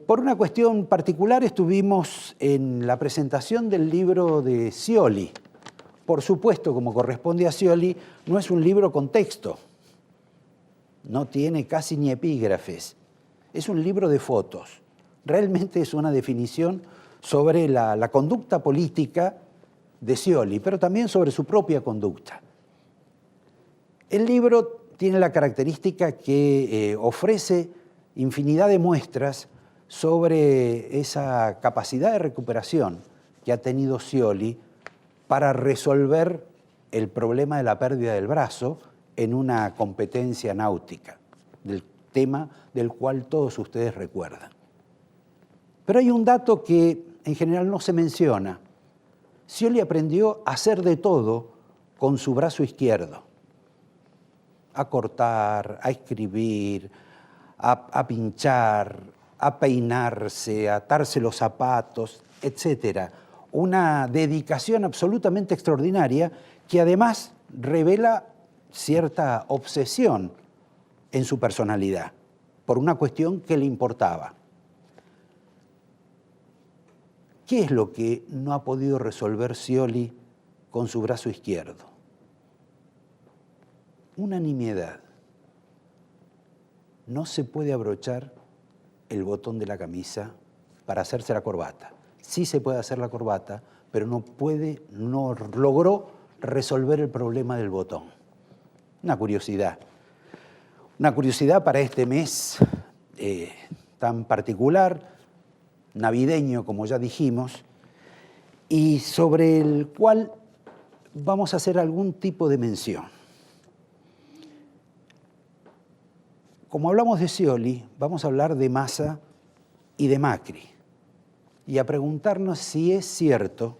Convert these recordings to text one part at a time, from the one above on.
Por una cuestión particular estuvimos en la presentación del libro de Scioli. Por supuesto, como corresponde a Scioli, no es un libro con texto, no tiene casi ni epígrafes, es un libro de fotos. Realmente es una definición sobre la conducta política de Scioli, pero también sobre su propia conducta. El libro tiene la característica que ofrece infinidad de muestras sobre esa capacidad de recuperación que ha tenido Scioli para resolver el problema de la pérdida del brazo en una competencia náutica, del tema del cual todos ustedes recuerdan. Pero hay un dato que en general no se menciona. Scioli aprendió a hacer de todo con su brazo izquierdo. A cortar, a escribir, a pinchar, a peinarse, a atarse los zapatos, etc. Una dedicación absolutamente extraordinaria que además revela cierta obsesión en su personalidad por una cuestión que le importaba. ¿Qué es lo que no ha podido resolver Scioli con su brazo izquierdo? Una nimiedad. No se puede abrochar el botón de la camisa para hacerse la corbata. Sí se puede hacer la corbata, pero no logró resolver el problema del botón. Una curiosidad para este mes tan particular, navideño, como ya dijimos, y sobre el cual vamos a hacer algún tipo de mención. Como hablamos de Scioli, vamos a hablar de Massa y de Macri, y a preguntarnos si es cierto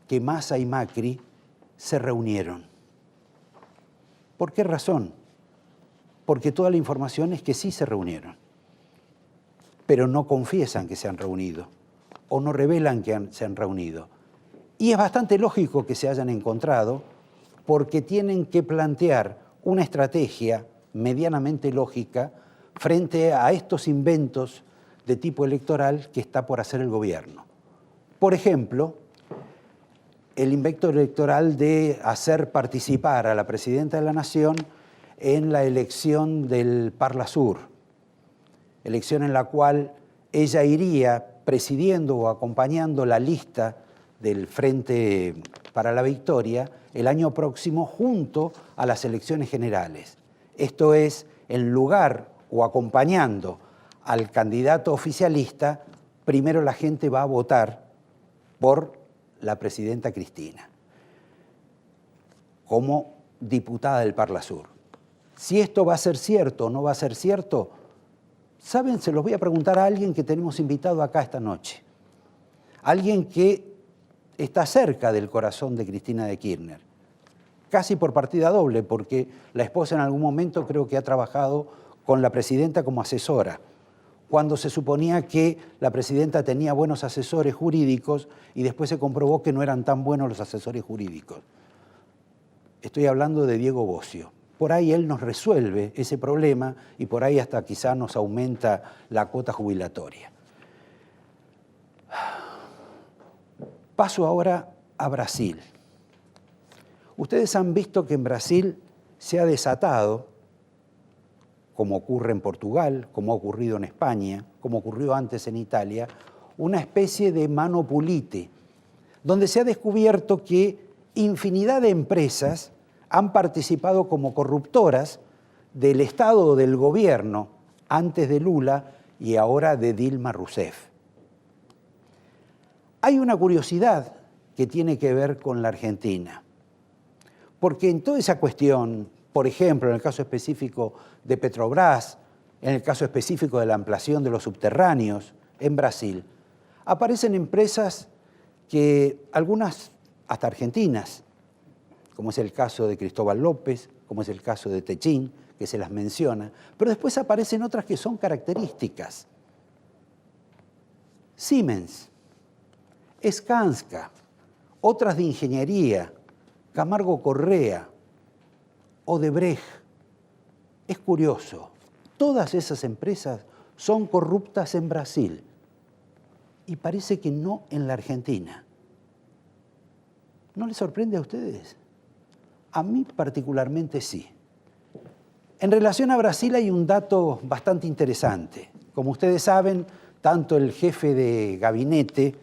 que Massa y Macri se reunieron. ¿Por qué razón? Porque toda la información es que sí se reunieron, pero no confiesan que se han reunido o no revelan que se han reunido. Y es bastante lógico que se hayan encontrado porque tienen que plantear una estrategia medianamente lógica frente a estos inventos de tipo electoral que está por hacer el gobierno. Por ejemplo, el invento electoral de hacer participar a la presidenta de la Nación en la elección del Parla Sur, elección en la cual ella iría presidiendo o acompañando la lista del Frente para la Victoria el año próximo junto a las elecciones generales. Esto es, en lugar o acompañando al candidato oficialista, primero la gente va a votar por la presidenta Cristina como diputada del Parla Sur. Si esto va a ser cierto o no va a ser cierto, ¿saben? Se los voy a preguntar a alguien que tenemos invitado acá esta noche. Alguien que está cerca del corazón de Cristina de Kirchner. Casi por partida doble, porque la esposa en algún momento creo que ha trabajado con la presidenta como asesora, cuando se suponía que la presidenta tenía buenos asesores jurídicos y después se comprobó que no eran tan buenos los asesores jurídicos. Estoy hablando de Diego Bossio. Por ahí él nos resuelve ese problema y por ahí hasta quizá nos aumenta la cuota jubilatoria. Paso ahora a Brasil. Ustedes han visto que en Brasil se ha desatado, como ocurre en Portugal, como ha ocurrido en España, como ocurrió antes en Italia, una especie de mano pulite, donde se ha descubierto que infinidad de empresas han participado como corruptoras del Estado o del gobierno antes de Lula y ahora de Dilma Rousseff. Hay una curiosidad que tiene que ver con la Argentina, porque en toda esa cuestión, por ejemplo, en el caso específico de Petrobras, en el caso específico de la ampliación de los subterráneos en Brasil, aparecen empresas que algunas hasta argentinas, como es el caso de Cristóbal López, como es el caso de Techín, que se las menciona, pero después aparecen otras que son características. Siemens, Skanska, otras de ingeniería, Camargo Correa, Odebrecht. Es curioso, todas esas empresas son corruptas en Brasil y parece que no en la Argentina. ¿No les sorprende a ustedes? A mí particularmente sí. En relación a Brasil hay un dato bastante interesante. Como ustedes saben, tanto el jefe de gabinete,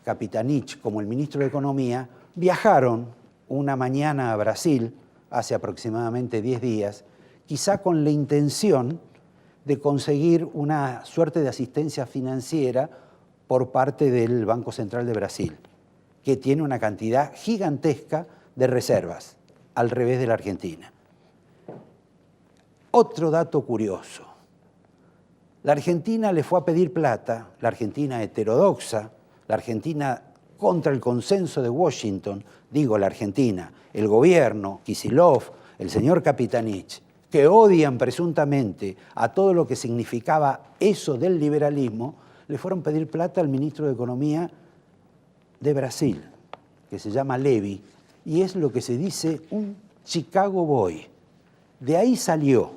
Capitanich, como el ministro de Economía, viajaron una mañana a Brasil, hace aproximadamente 10 días, quizá con la intención de conseguir una suerte de asistencia financiera por parte del Banco Central de Brasil, que tiene una cantidad gigantesca de reservas, al revés de la Argentina. Otro dato curioso. La Argentina le fue a pedir plata, la Argentina heterodoxa, la Argentina contra el consenso de Washington, digo la Argentina, el gobierno, Kicillof, el señor Capitanich, que odian presuntamente a todo lo que significaba eso del liberalismo, le fueron a pedir plata al ministro de Economía de Brasil, que se llama Levy, y es lo que se dice un Chicago Boy. De ahí salió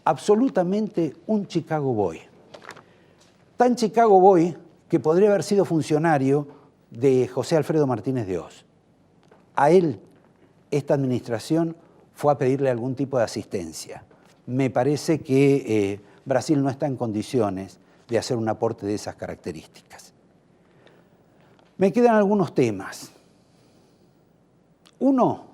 absolutamente un Chicago Boy. Tan Chicago Boy que podría haber sido funcionario de José Alfredo Martínez de Oz. A él, esta administración fue a pedirle algún tipo de asistencia. Me parece que Brasil no está en condiciones de hacer un aporte de esas características. Me quedan algunos temas. Uno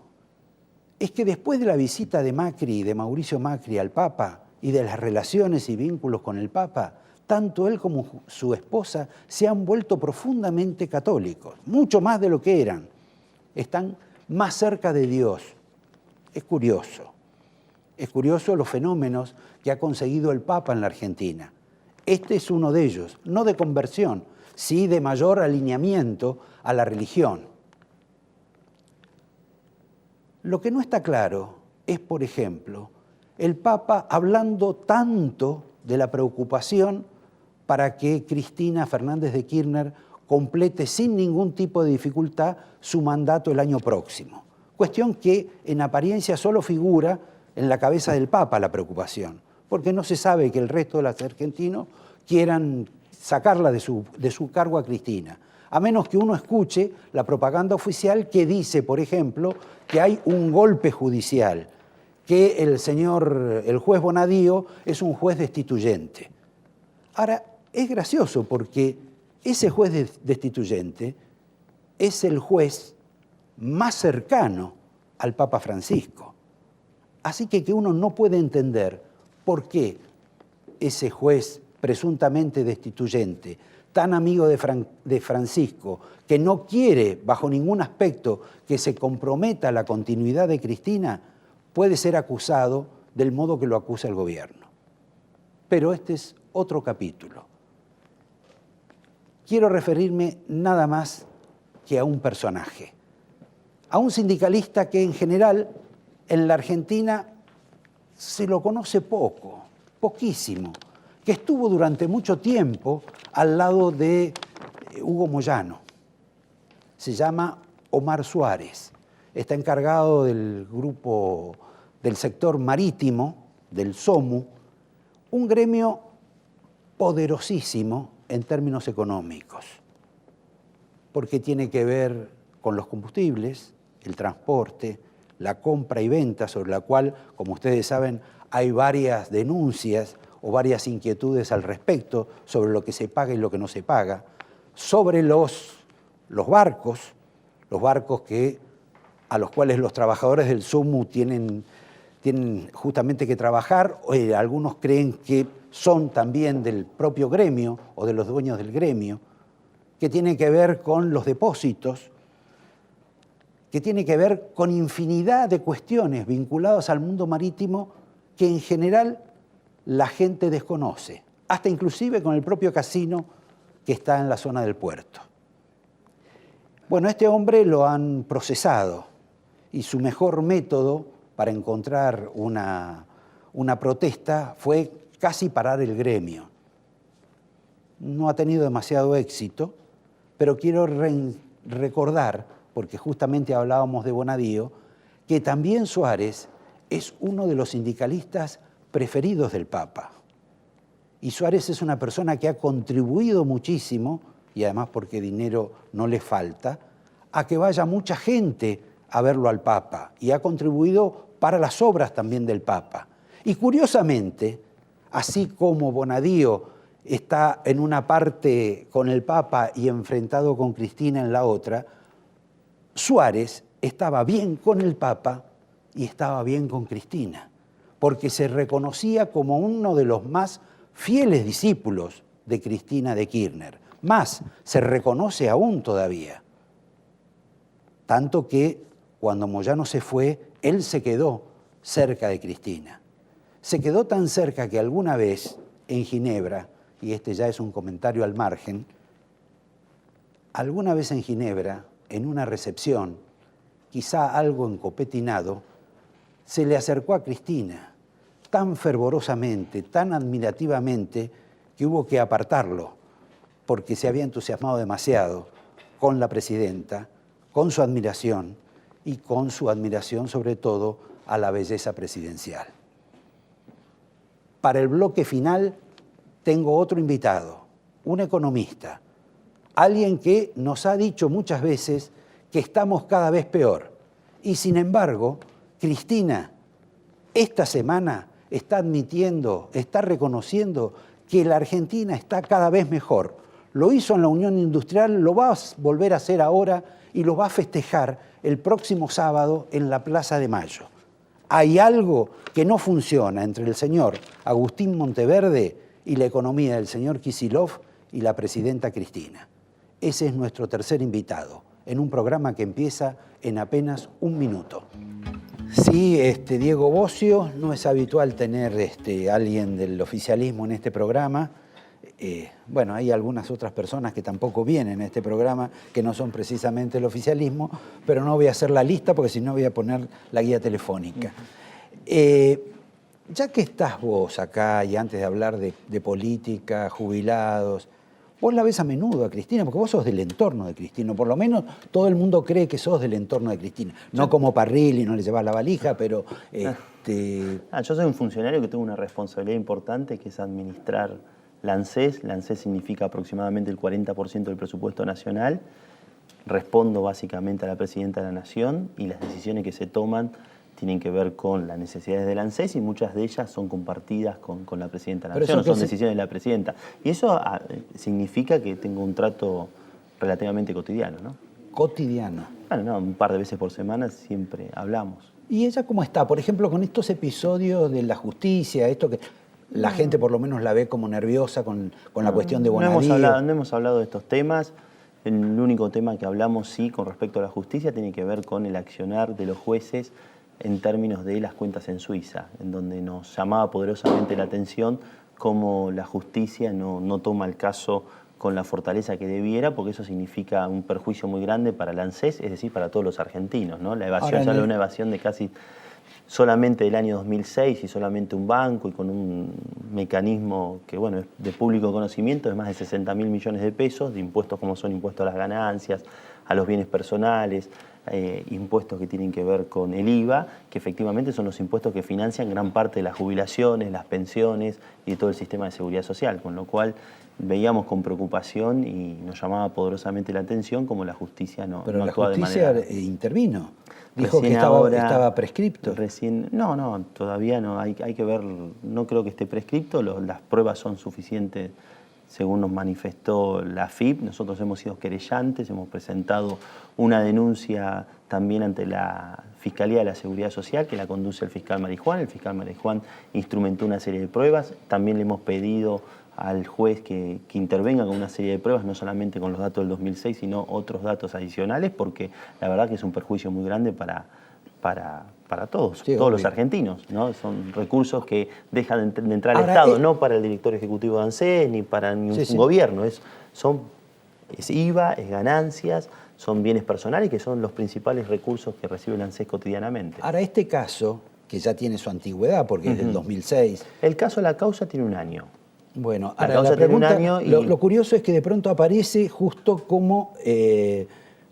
es que después de la visita de Macri, de Mauricio Macri al Papa y de las relaciones y vínculos con el Papa, tanto él como su esposa se han vuelto profundamente católicos, mucho más de lo que eran. Están más cerca de Dios. Es curioso los fenómenos que ha conseguido el Papa en la Argentina. Este es uno de ellos, no de conversión, sí de mayor alineamiento a la religión. Lo que no está claro es, por ejemplo, el Papa hablando tanto de la preocupación para que Cristina Fernández de Kirchner complete sin ningún tipo de dificultad su mandato el año próximo. Cuestión que en apariencia solo figura en la cabeza del Papa la preocupación, porque no se sabe que el resto de los argentinos quieran sacarla de su cargo a Cristina, a menos que uno escuche la propaganda oficial que dice, por ejemplo, que hay un golpe judicial, que el juez Bonadío es un juez destituyente. Ahora, es gracioso porque ese juez destituyente es el juez más cercano al Papa Francisco. Así que uno no puede entender por qué ese juez presuntamente destituyente, tan amigo de Francisco, que no quiere bajo ningún aspecto que se comprometa la continuidad de Cristina, puede ser acusado del modo que lo acusa el gobierno. Pero este es otro capítulo. Quiero referirme nada más que a un personaje, a un sindicalista que en general en la Argentina se lo conoce poco, poquísimo, que estuvo durante mucho tiempo al lado de Hugo Moyano. Se llama Omar Suárez. Está encargado del grupo del sector marítimo, del SOMU, un gremio poderosísimo en términos económicos, porque tiene que ver con los combustibles, el transporte, la compra y venta, sobre la cual, como ustedes saben, hay varias denuncias o varias inquietudes al respecto sobre lo que se paga y lo que no se paga, sobre los barcos a los cuales los trabajadores del SOMU tienen justamente que trabajar, algunos creen que son también del propio gremio o de los dueños del gremio, que tienen que ver con los depósitos, que tiene que ver con infinidad de cuestiones vinculadas al mundo marítimo que en general la gente desconoce, hasta inclusive con el propio casino que está en la zona del puerto. Bueno, este hombre lo han procesado y su mejor método para encontrar una protesta fue casi parar el gremio. No ha tenido demasiado éxito, pero quiero recordar, porque justamente hablábamos de Bonadío, que también Suárez es uno de los sindicalistas preferidos del Papa. Y Suárez es una persona que ha contribuido muchísimo, y además porque dinero no le falta, a que vaya mucha gente a verlo al Papa, y ha contribuido para las obras también del Papa. Y curiosamente, así como Bonadío está en una parte con el Papa y enfrentado con Cristina en la otra, Suárez estaba bien con el Papa y estaba bien con Cristina, porque se reconocía como uno de los más fieles discípulos de Cristina de Kirchner. Más, se reconoce aún todavía. Tanto que cuando Moyano se fue, él se quedó cerca de Cristina. Se quedó tan cerca que alguna vez en Ginebra, y este ya es un comentario al margen, alguna vez en Ginebra, en una recepción, quizá algo encopetinado, se le acercó a Cristina tan fervorosamente, tan admirativamente, que hubo que apartarlo, porque se había entusiasmado demasiado con la presidenta, con su admiración y con su admiración sobre todo a la belleza presidencial. Para el bloque final tengo otro invitado, un economista, alguien que nos ha dicho muchas veces que estamos cada vez peor. Y sin embargo, Cristina esta semana está admitiendo, está reconociendo que la Argentina está cada vez mejor. Lo hizo en la Unión Industrial, lo va a volver a hacer ahora y lo va a festejar el próximo sábado en la Plaza de Mayo. Hay algo que no funciona entre el señor Agustín Monteverde y la economía del señor Kicillof y la presidenta Cristina. Ese es nuestro tercer invitado, en un programa que empieza en apenas un minuto. Sí, Diego Bocio, no es habitual tener alguien del oficialismo en este programa. Bueno, hay algunas otras personas que tampoco vienen a este programa, que no son precisamente el oficialismo, pero no voy a hacer la lista porque si no voy a poner la guía telefónica. Ya que estás vos acá y antes de hablar de política, jubilados, vos la ves a menudo a Cristina, porque vos sos del entorno de Cristina, por lo menos todo el mundo cree que sos del entorno de Cristina. No como Parrilli, no le llevas la valija, pero... Yo soy un funcionario que tengo una responsabilidad importante, que es administrar la ANSES. La ANSES significa aproximadamente el 40% del presupuesto nacional. Respondo básicamente a la Presidenta de la Nación y las decisiones que se toman tienen que ver con las necesidades del ANSES y muchas de ellas son compartidas con la Presidenta de la Nación, son decisiones de la Presidenta. Y eso significa que tengo un trato relativamente cotidiano, ¿no? Cotidiano. Bueno, no, un par de veces por semana siempre hablamos. ¿Y ella cómo está? Por ejemplo, con estos episodios de la justicia, esto que la gente por lo menos la ve como nerviosa con la cuestión de Bonadío. No hemos hablado de estos temas. El único tema que hablamos, sí, con respecto a la justicia, tiene que ver con el accionar de los jueces en términos de las cuentas en Suiza, en donde nos llamaba poderosamente la atención cómo la justicia no toma el caso con la fortaleza que debiera, porque eso significa un perjuicio muy grande para la ANSES, es decir, para todos los argentinos, ¿no? La evasión sale una evasión de casi solamente del año 2006 y solamente un banco y con un mecanismo que, bueno, es de público conocimiento de más de 60.000 millones de pesos, de impuestos como son impuestos a las ganancias, a los bienes personales, impuestos que tienen que ver con el IVA, que efectivamente son los impuestos que financian gran parte de las jubilaciones, las pensiones y de todo el sistema de seguridad social, con lo cual veíamos con preocupación y nos llamaba poderosamente la atención como la justicia no actúa de manera... Pero la justicia intervino, dijo que estaba prescripto. No, todavía no, hay que ver, no creo que esté prescripto, las pruebas son suficientes. Según nos manifestó la AFIP, nosotros hemos sido querellantes, hemos presentado una denuncia también ante la Fiscalía de la Seguridad Social, que la conduce el fiscal Marijuán. El fiscal Marijuán instrumentó una serie de pruebas. También le hemos pedido al juez que intervenga con una serie de pruebas, no solamente con los datos del 2006, sino otros datos adicionales, porque la verdad que es un perjuicio muy grande para todos, sí, todos los argentinos, ¿no? Son recursos que dejan de entrar al Estado, no para el director ejecutivo de ANSES, ni para ningún gobierno. Es IVA, es ganancias, son bienes personales, que son los principales recursos que recibe el ANSES cotidianamente. Ahora, este caso, que ya tiene su antigüedad, porque es del 2006... El caso, la causa tiene un año. Bueno, ahora la pregunta, lo curioso es que de pronto aparece justo como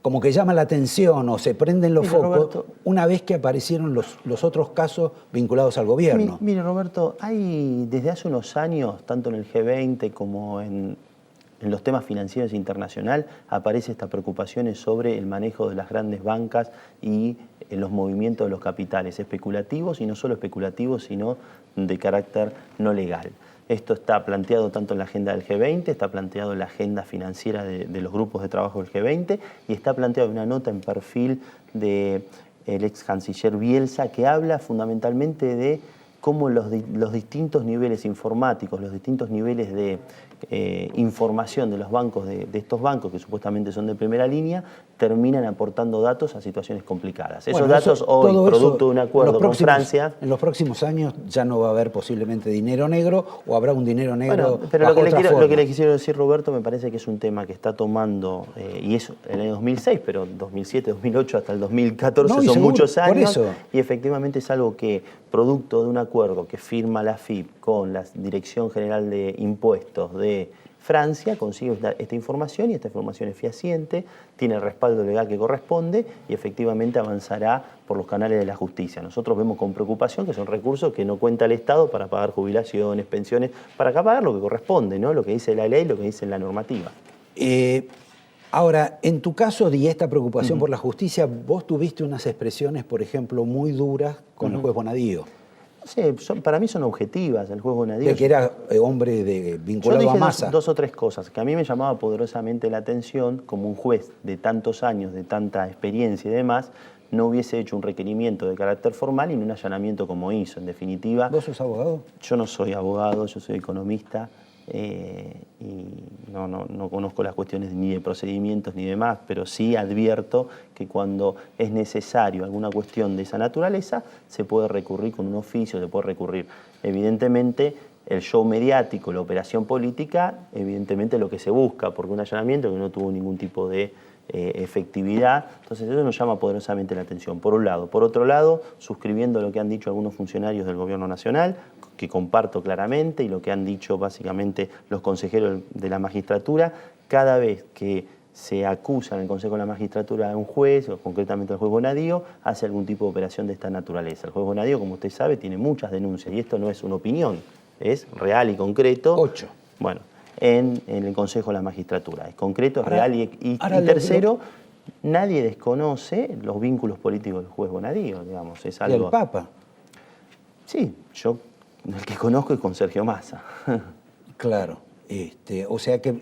como que llama la atención o se prenden los Mira, focos Roberto, una vez que aparecieron los otros casos vinculados al gobierno. Mire, Roberto, hay desde hace unos años, tanto en el G20 como en los temas financieros internacional, aparece esta preocupación sobre el manejo de las grandes bancas y los movimientos de los capitales especulativos, y no solo especulativos, sino de carácter no legal. Esto está planteado tanto en la agenda del G20, está planteado en la agenda financiera de los grupos de trabajo del G20 y está planteado en una nota en perfil del ex canciller Bielsa, que habla fundamentalmente de cómo los distintos niveles informáticos, los distintos niveles de información de los bancos, de estos bancos que supuestamente son de primera línea, terminan aportando datos a situaciones complicadas. Esos datos hoy, producto de un acuerdo con Francia... En los próximos años ya no va a haber posiblemente dinero negro, o habrá un dinero negro. Bueno, pero bajo lo que le quisiera decir, Roberto, me parece que es un tema que está tomando, y es en el año 2006, pero 2007, 2008 hasta el 2014 son seguro, muchos años, y efectivamente es algo que, producto de un acuerdo que firma la AFIP con la Dirección General de Impuestos de Francia, consigue esta información, y esta información es fehaciente, tiene el respaldo legal que corresponde y efectivamente avanzará por los canales de la justicia. Nosotros vemos con preocupación que son recursos que no cuenta el Estado para pagar jubilaciones, pensiones, para pagar lo que corresponde, ¿no? Lo que dice la ley, lo que dice la normativa. Ahora, en tu caso y esta preocupación por la justicia, vos tuviste unas expresiones, por ejemplo, muy duras con el juez Bonadío. Sí, para mí son objetivas. El juez Bonadío... De que era hombre vinculado a Massa. Dos o tres cosas que a mí me llamaba poderosamente la atención, como un juez de tantos años, de tanta experiencia y demás, no hubiese hecho un requerimiento de carácter formal y no un allanamiento como hizo. En definitiva... ¿Vos sos abogado? Yo no soy abogado, yo soy economista. Y no conozco las cuestiones ni de procedimientos ni demás, pero sí advierto que cuando es necesario alguna cuestión de esa naturaleza, se puede recurrir con un oficio, se puede recurrir. Evidentemente, el show mediático, la operación política, evidentemente lo que se busca, porque un allanamiento que no tuvo ningún tipo de efectividad, entonces eso nos llama poderosamente la atención, por un lado. Por otro lado, suscribiendo lo que han dicho algunos funcionarios del Gobierno Nacional, que comparto claramente, y lo que han dicho básicamente los consejeros de la magistratura, cada vez que se acusa en el Consejo de la Magistratura a un juez, o concretamente al juez Bonadío, hace algún tipo de operación de esta naturaleza. El juez Bonadío, como usted sabe, tiene muchas denuncias, y esto no es una opinión, es real y concreto. 8. Bueno, en el Consejo de la Magistratura. Es concreto, es real y tercero, nadie desconoce los vínculos políticos del juez Bonadío, digamos. Es algo... ¿Y el Papa? Sí, yo el que conozco es con Sergio Massa. Claro. O sea que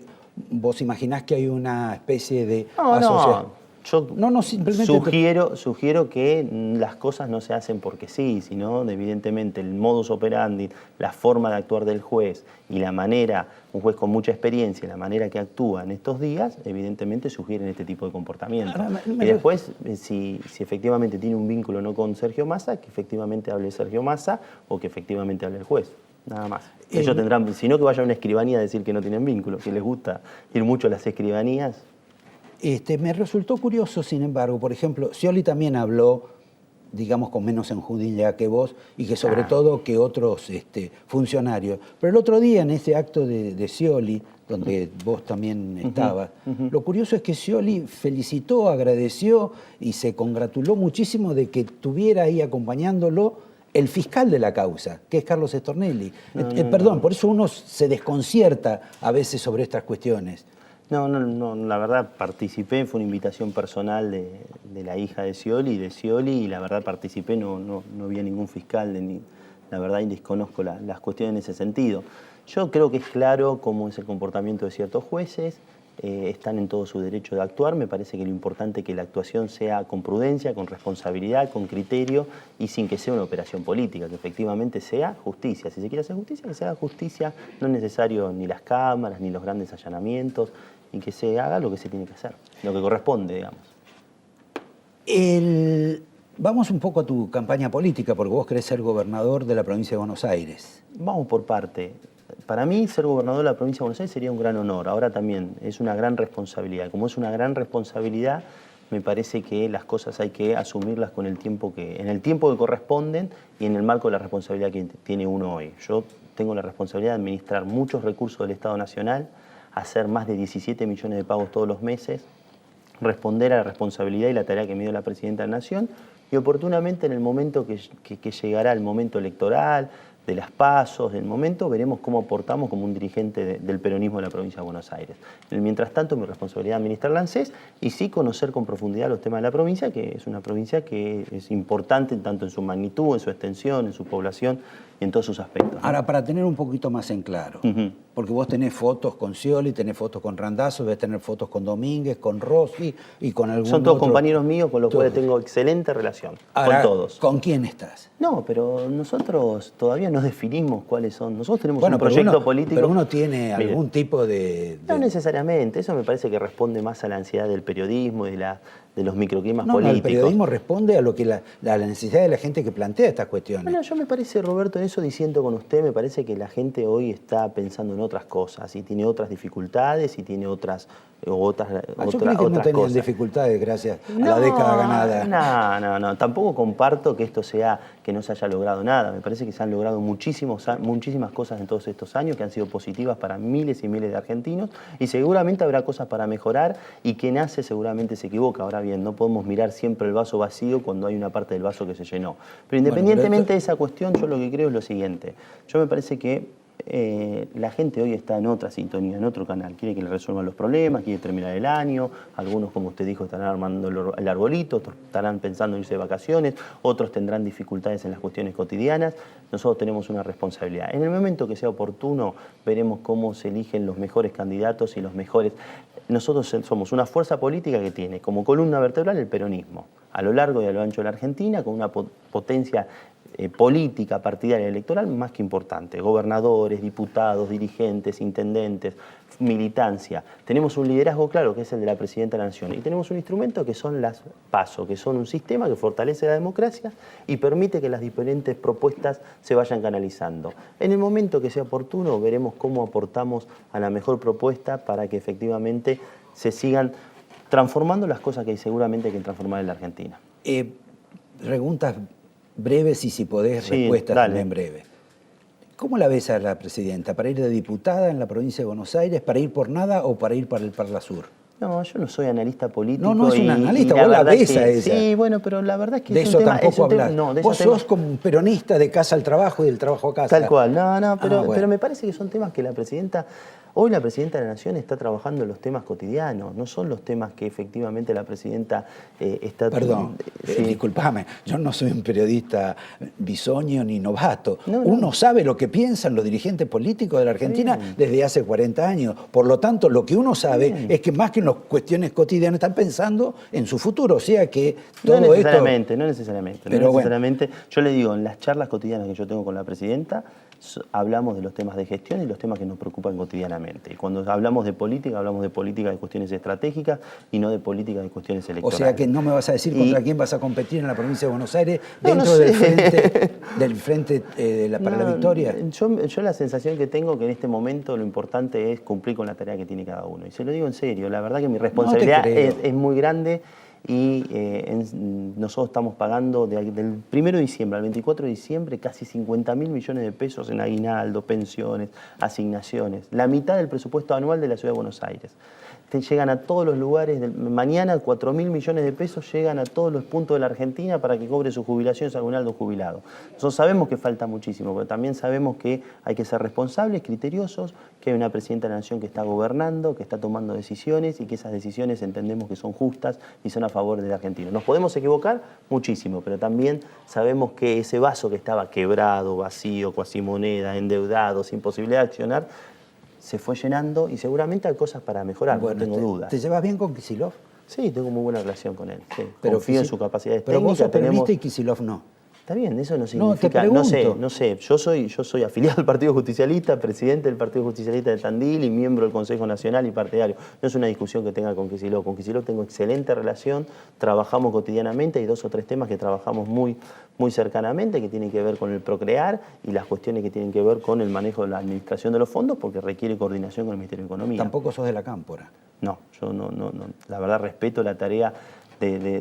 vos imaginás que hay una especie de asociación. Yo simplemente sugiero que las cosas no se hacen porque sí, sino evidentemente el modus operandi, la forma de actuar del juez y la manera, un juez con mucha experiencia, la manera que actúa en estos días, evidentemente sugieren este tipo de comportamiento. Y después, si efectivamente tiene un vínculo no con Sergio Massa, que efectivamente hable Sergio Massa o que efectivamente hable el juez. Nada más. Ellos tendrán, si no, que vaya a una escribanía a decir que no tienen vínculo, que les gusta ir mucho a las escribanías. Me resultó curioso, sin embargo, por ejemplo, Scioli también habló, digamos, con menos enjudilla que vos y que sobre todo que otros funcionarios. Pero el otro día, en ese acto de Scioli, donde vos también estabas, lo curioso es que Scioli felicitó, agradeció y se congratuló muchísimo de que tuviera ahí acompañándolo el fiscal de la causa, que es Carlos Stornelli. Perdón, por eso uno se desconcierta a veces sobre estas cuestiones. No, la verdad participé, fue una invitación personal de la hija de Scioli, y la verdad participé, no había ningún fiscal, la verdad y desconozco las cuestiones en ese sentido. Yo creo que es claro cómo es el comportamiento de ciertos jueces, están en todo su derecho de actuar, me parece que lo importante es que la actuación sea con prudencia, con responsabilidad, con criterio y sin que sea una operación política, que efectivamente sea justicia. Si se quiere hacer justicia, que se haga justicia, no es necesario ni las cámaras, ni los grandes allanamientos, y que se haga lo que se tiene que hacer, lo que corresponde, digamos. Vamos un poco a tu campaña política, porque vos querés ser gobernador de la provincia de Buenos Aires. Vamos por parte. Para mí, ser gobernador de la provincia de Buenos Aires sería un gran honor. Ahora también es una gran responsabilidad. Como es una gran responsabilidad, me parece que las cosas hay que asumirlas con el tiempo en el tiempo que corresponden y en el marco de la responsabilidad que tiene uno hoy. Yo tengo la responsabilidad de administrar muchos recursos del Estado Nacional, hacer más de 17 millones de pagos todos los meses, responder a la responsabilidad y la tarea que me dio la Presidenta de la Nación, y oportunamente en el momento que llegará el momento electoral, de las PASO, del momento, veremos cómo aportamos como un dirigente del peronismo de la provincia de Buenos Aires. Mientras tanto, mi responsabilidad administrar la ANSES y sí conocer con profundidad los temas de la provincia, que es una provincia que es importante tanto en su magnitud, en su extensión, en su población y en todos sus aspectos. Ahora, para tener un poquito más en claro, porque vos tenés fotos con Scioli, tenés fotos con Randazzo, debes tener fotos con Domínguez, con Rossi y con algún Son todos otro. compañeros míos con los cuales tengo excelente relación. Ahora, con todos. ¿con quién estás? No, pero nosotros todavía no definimos cuáles son. Nosotros tenemos un proyecto político. Pero uno tiene algún tipo de... No necesariamente. Eso me parece que responde más a la ansiedad del periodismo y de los microclimas No, políticos. el periodismo responde a lo que a la necesidad de la gente que plantea estas cuestiones. Bueno, yo me parece, Roberto, en eso diciendo con usted, me parece que la gente hoy está pensando en otras cosas y tiene otras dificultades y tiene otras yo creí que no tenían dificultades gracias a la década ganada. No. Tampoco comparto que esto sea que no se haya logrado nada. Me parece que se han logrado muchísimas cosas en todos estos años que han sido positivas para miles y miles de argentinos y seguramente habrá cosas para mejorar y quien hace seguramente se equivoca. Ahora bien, no podemos mirar siempre el vaso vacío cuando hay una parte del vaso que se llenó. Pero independientemente de esa cuestión, yo lo que creo es lo siguiente. Yo me parece que la gente hoy está en otra sintonía, en otro canal. Quiere que le resuelvan los problemas, quiere terminar el año. Algunos, como usted dijo, estarán armando el arbolito, otros estarán pensando en irse de vacaciones, otros tendrán dificultades en las cuestiones cotidianas. Nosotros tenemos una responsabilidad. En el momento que sea oportuno, veremos cómo se eligen los mejores candidatos y los mejores. Nosotros somos una fuerza política que tiene como columna vertebral el peronismo, a lo largo y a lo ancho de la Argentina, con una potencia política, partidaria y electoral más que importante. Gobernadores, diputados, dirigentes, intendentes, militancia. Tenemos un liderazgo claro que es el de la Presidenta de la Nación y tenemos un instrumento que son las PASO, que son un sistema que fortalece la democracia y permite que las diferentes propuestas se vayan canalizando. En el momento que sea oportuno veremos cómo aportamos a la mejor propuesta para que efectivamente se sigan transformando las cosas que seguramente hay que transformar en la Argentina. Preguntas breves y si podés respuestas también breves. ¿Cómo la ves a la Presidenta? ¿Para ir de diputada en la provincia de Buenos Aires? ¿Para ir por nada o para ir para el Parla Sur? No, yo no soy analista político. No es un analista, vos la ves a ella. Sí, bueno, pero la verdad es que de es eso un tema... tampoco hablas. No, de vos sos como un peronista de casa al trabajo y del trabajo a casa. Tal cual, pero me parece que son temas que la Presidenta... Hoy la Presidenta de la Nación está trabajando en los temas cotidianos, no son los temas que efectivamente la Presidenta está... Perdón, disculpame, yo no soy un periodista bisoño ni novato. Uno sabe lo que piensan los dirigentes políticos de la Argentina desde hace 40 años. Por lo tanto, lo que uno sabe es que más que en las cuestiones cotidianas están pensando en su futuro. O sea que todo No necesariamente. Yo le digo, en las charlas cotidianas que yo tengo con la Presidenta, hablamos de los temas de gestión y los temas que nos preocupan cotidianamente. Y cuando hablamos de política de cuestiones estratégicas y no de política de cuestiones electorales. O sea que no me vas a decir contra quién vas a competir en la provincia de Buenos Aires dentro del frente para la victoria. Yo la sensación que tengo que en este momento lo importante es cumplir con la tarea que tiene cada uno. Y se lo digo en serio, la verdad que mi responsabilidad es muy grande. Y nosotros estamos pagando del 1 de diciembre al 24 de diciembre casi 50.000 millones de pesos en aguinaldo, pensiones, asignaciones. La mitad del presupuesto anual de la Ciudad de Buenos Aires. Llegan a todos los lugares, mañana 4.000 millones de pesos llegan a todos los puntos de la Argentina para que cobre su jubilación, su aguinaldo jubilado. Nosotros sabemos que falta muchísimo, pero también sabemos que hay que ser responsables, criteriosos, que hay una Presidenta de la Nación que está gobernando, que está tomando decisiones y que esas decisiones entendemos que son justas y son a favor del argentino. Nos podemos equivocar muchísimo, pero también sabemos que ese vaso que estaba quebrado, vacío, cuasimoneda, endeudado, sin posibilidad de accionar, se fue llenando y seguramente hay cosas para mejorar, no tengo dudas. ¿Te llevas bien con Kicillof? Sí, tengo muy buena relación con él. Sí. Pero confío en sus capacidades pero técnicas. Pero vos sos peronista y Kicillof no. Está bien, eso no No, significa... te pregunto. No sé. Yo soy afiliado al Partido Justicialista, presidente del Partido Justicialista de Tandil y miembro del Consejo Nacional y partidario. No es una discusión que tenga con Kicillof. Con Kicillof tengo excelente relación, trabajamos cotidianamente, hay 2 o 3 temas que trabajamos muy cercanamente, que tienen que ver con el procrear y las cuestiones que tienen que ver con el manejo de la administración de los fondos, porque requiere coordinación con el Ministerio de Economía. ¿Tampoco sos de la Cámpora? No, yo no. La verdad respeto la tarea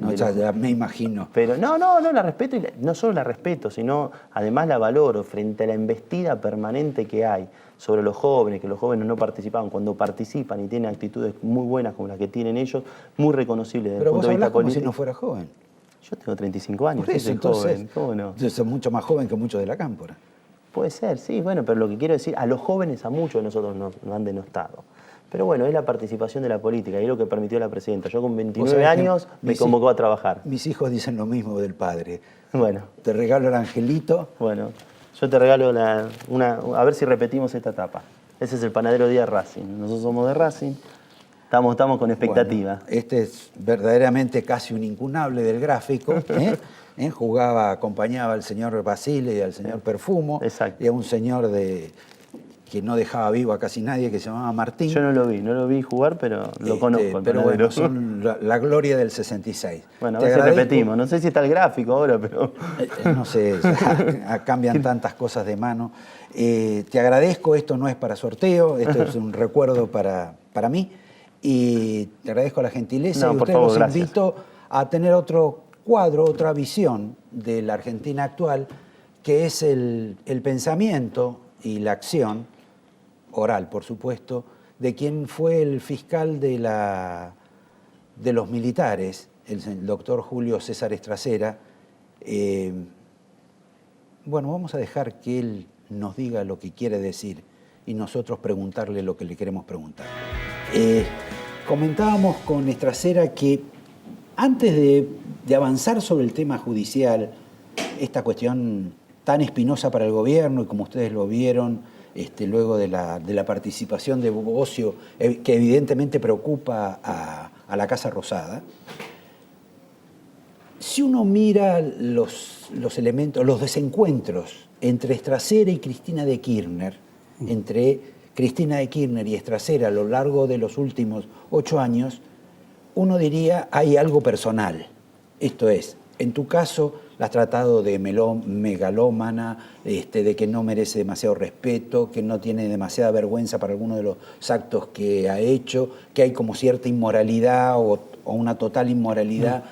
No, ya me imagino. Pero no, la respeto, y no solo la respeto, sino además la valoro frente a la embestida permanente que hay sobre los jóvenes, que los jóvenes no participaban. Cuando participan y tienen actitudes muy buenas como las que tienen ellos, muy reconocibles desde el punto de vista como político. si no fuera joven. Yo tengo 35 años, Por eso, soy entonces, joven, ¿cómo no? Yo soy mucho más joven que muchos de la cámpora. Puede ser, sí, bueno, pero lo que quiero decir, a los jóvenes, a muchos de nosotros nos han denostado. Pero bueno, es la participación de la política y es lo que permitió la presidenta. Yo con 29 años me convocó a trabajar. Mis hijos dicen lo mismo del padre. Bueno. Te regalo el angelito. Bueno, yo te regalo a ver si repetimos esta etapa. Ese es el panadero día de Racing. Nosotros somos de Racing, estamos con expectativa. Bueno, este es verdaderamente casi un incunable del gráfico. Jugaba, acompañaba al señor Basile y al señor Perfumo. Exacto. Y a un señor que no dejaba vivo a casi nadie, que se llamaba Martín. Yo no lo vi jugar, pero lo conozco. Pero bueno, son la gloria del 66. Bueno, a ver si repetimos. No sé si está el gráfico ahora, pero... No sé, cambian tantas cosas de mano. Te agradezco, esto no es para sorteo, esto es un recuerdo para mí. Y te agradezco la gentileza y ustedes los invito a tener otro cuadro, otra visión de la Argentina actual, que es el pensamiento y la acción oral, por supuesto, de quien fue el fiscal de los militares, el doctor Julio César Estracera. Bueno, vamos a dejar que él nos diga lo que quiere decir y nosotros preguntarle lo que le queremos preguntar. Comentábamos con Estracera que antes de avanzar sobre el tema judicial, esta cuestión tan espinosa para el gobierno y como ustedes lo vieron, luego de la participación de Bobbio, que evidentemente preocupa a la Casa Rosada, si uno mira los elementos, los desencuentros entre Estracera y Cristina de Kirchner, entre Cristina de Kirchner y Estracera a lo largo de los últimos 8 años, uno diría hay algo personal. Esto es, en tu caso, la has tratado de megalómana, de que no merece demasiado respeto, que no tiene demasiada vergüenza para algunos de los actos que ha hecho, que hay como cierta inmoralidad o una total inmoralidad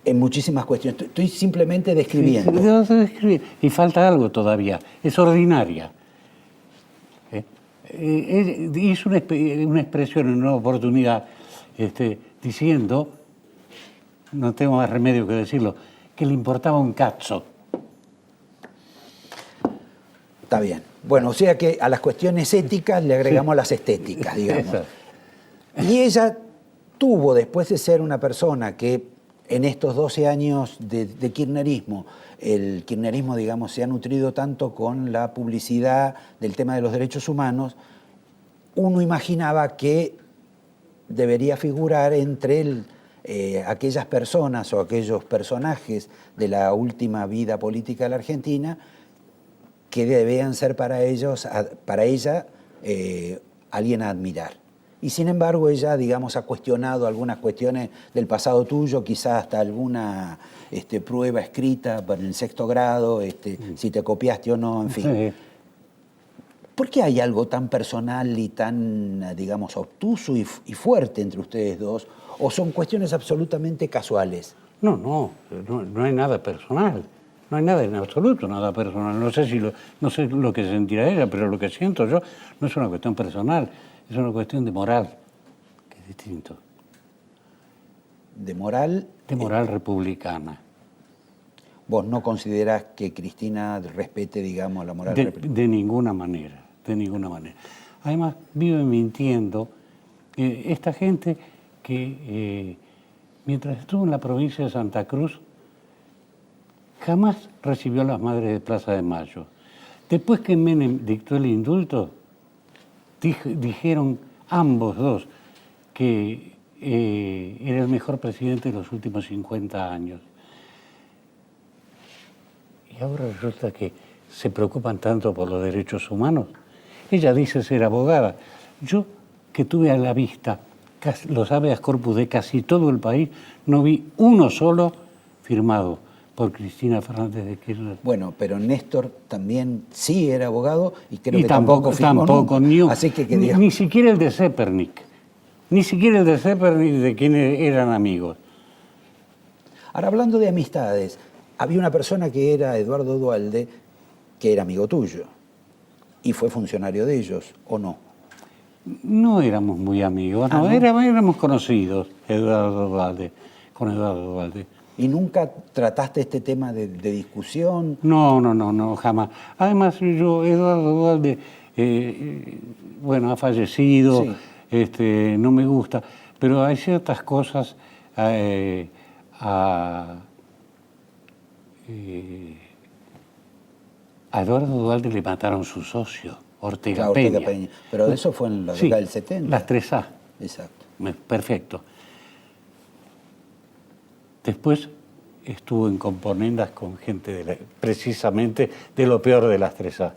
en muchísimas cuestiones. Estoy simplemente describiendo. Sí, y falta algo todavía, es ordinaria. Hizo una expresión en una oportunidad diciendo, no tengo más remedio que decirlo, que le importaba un cazzo. Está bien. Bueno, o sea que a las cuestiones éticas le agregamos las estéticas, digamos. Exacto. Y ella tuvo, después de ser una persona que en estos 12 años de kirchnerismo, el kirchnerismo, digamos, se ha nutrido tanto con la publicidad del tema de los derechos humanos, uno imaginaba que debería figurar entre aquellas personas o aquellos personajes de la última vida política de la Argentina que debían ser para ella alguien a admirar. Y sin embargo ella, digamos, ha cuestionado algunas cuestiones del pasado tuyo, quizás hasta alguna prueba escrita en el 6º grado, si te copiaste o no, en fin. Sí. ¿Por qué hay algo tan personal y tan, digamos, obtuso y fuerte entre ustedes dos? ¿O son cuestiones absolutamente casuales? No hay nada personal. No hay nada en absoluto, nada personal. No sé lo que sentirá ella, pero lo que siento yo no es una cuestión personal, es una cuestión de moral, que es distinto. ¿De moral? De moral republicana. ¿Vos no considerás que Cristina respete, digamos, la moral republicana? De ninguna manera, de ninguna manera. Además, vive mintiendo esta gente que mientras estuvo en la provincia de Santa Cruz jamás recibió a las madres de Plaza de Mayo. Después que Menem dictó el indulto, dijeron ambos dos que era el mejor presidente de los últimos 50 años. Y ahora resulta que se preocupan tanto por los derechos humanos. Ella dice ser abogada. Yo, que tuve a la vista los habeas corpus de casi todo el país, no vi uno solo firmado por Cristina Fernández de Kirchner. Bueno, pero Néstor también sí era abogado y creo que tampoco firmó nunca. Así que ni siquiera el de Zepernik. Ni siquiera el de Zepernik, de quienes eran amigos. Ahora, hablando de amistades, había una persona que era Eduardo Duhalde, que era amigo tuyo, y fue funcionario de ellos, ¿o no? No éramos muy amigos, no, ¿no? Éramos conocidos, con Eduardo Duhalde. ¿Y nunca trataste este tema de discusión? No, jamás. Además, Eduardo Duhalde, bueno, ha fallecido, Sí. no me gusta, pero hay ciertas cosas a Eduardo Duhalde le mataron su socio, Ortega Claro, Peña. Ortega Peña. Pero eso fue en la Sí, década del 70. las 3A. Exacto. Perfecto. Después estuvo en componendas con gente precisamente de lo peor de las 3A.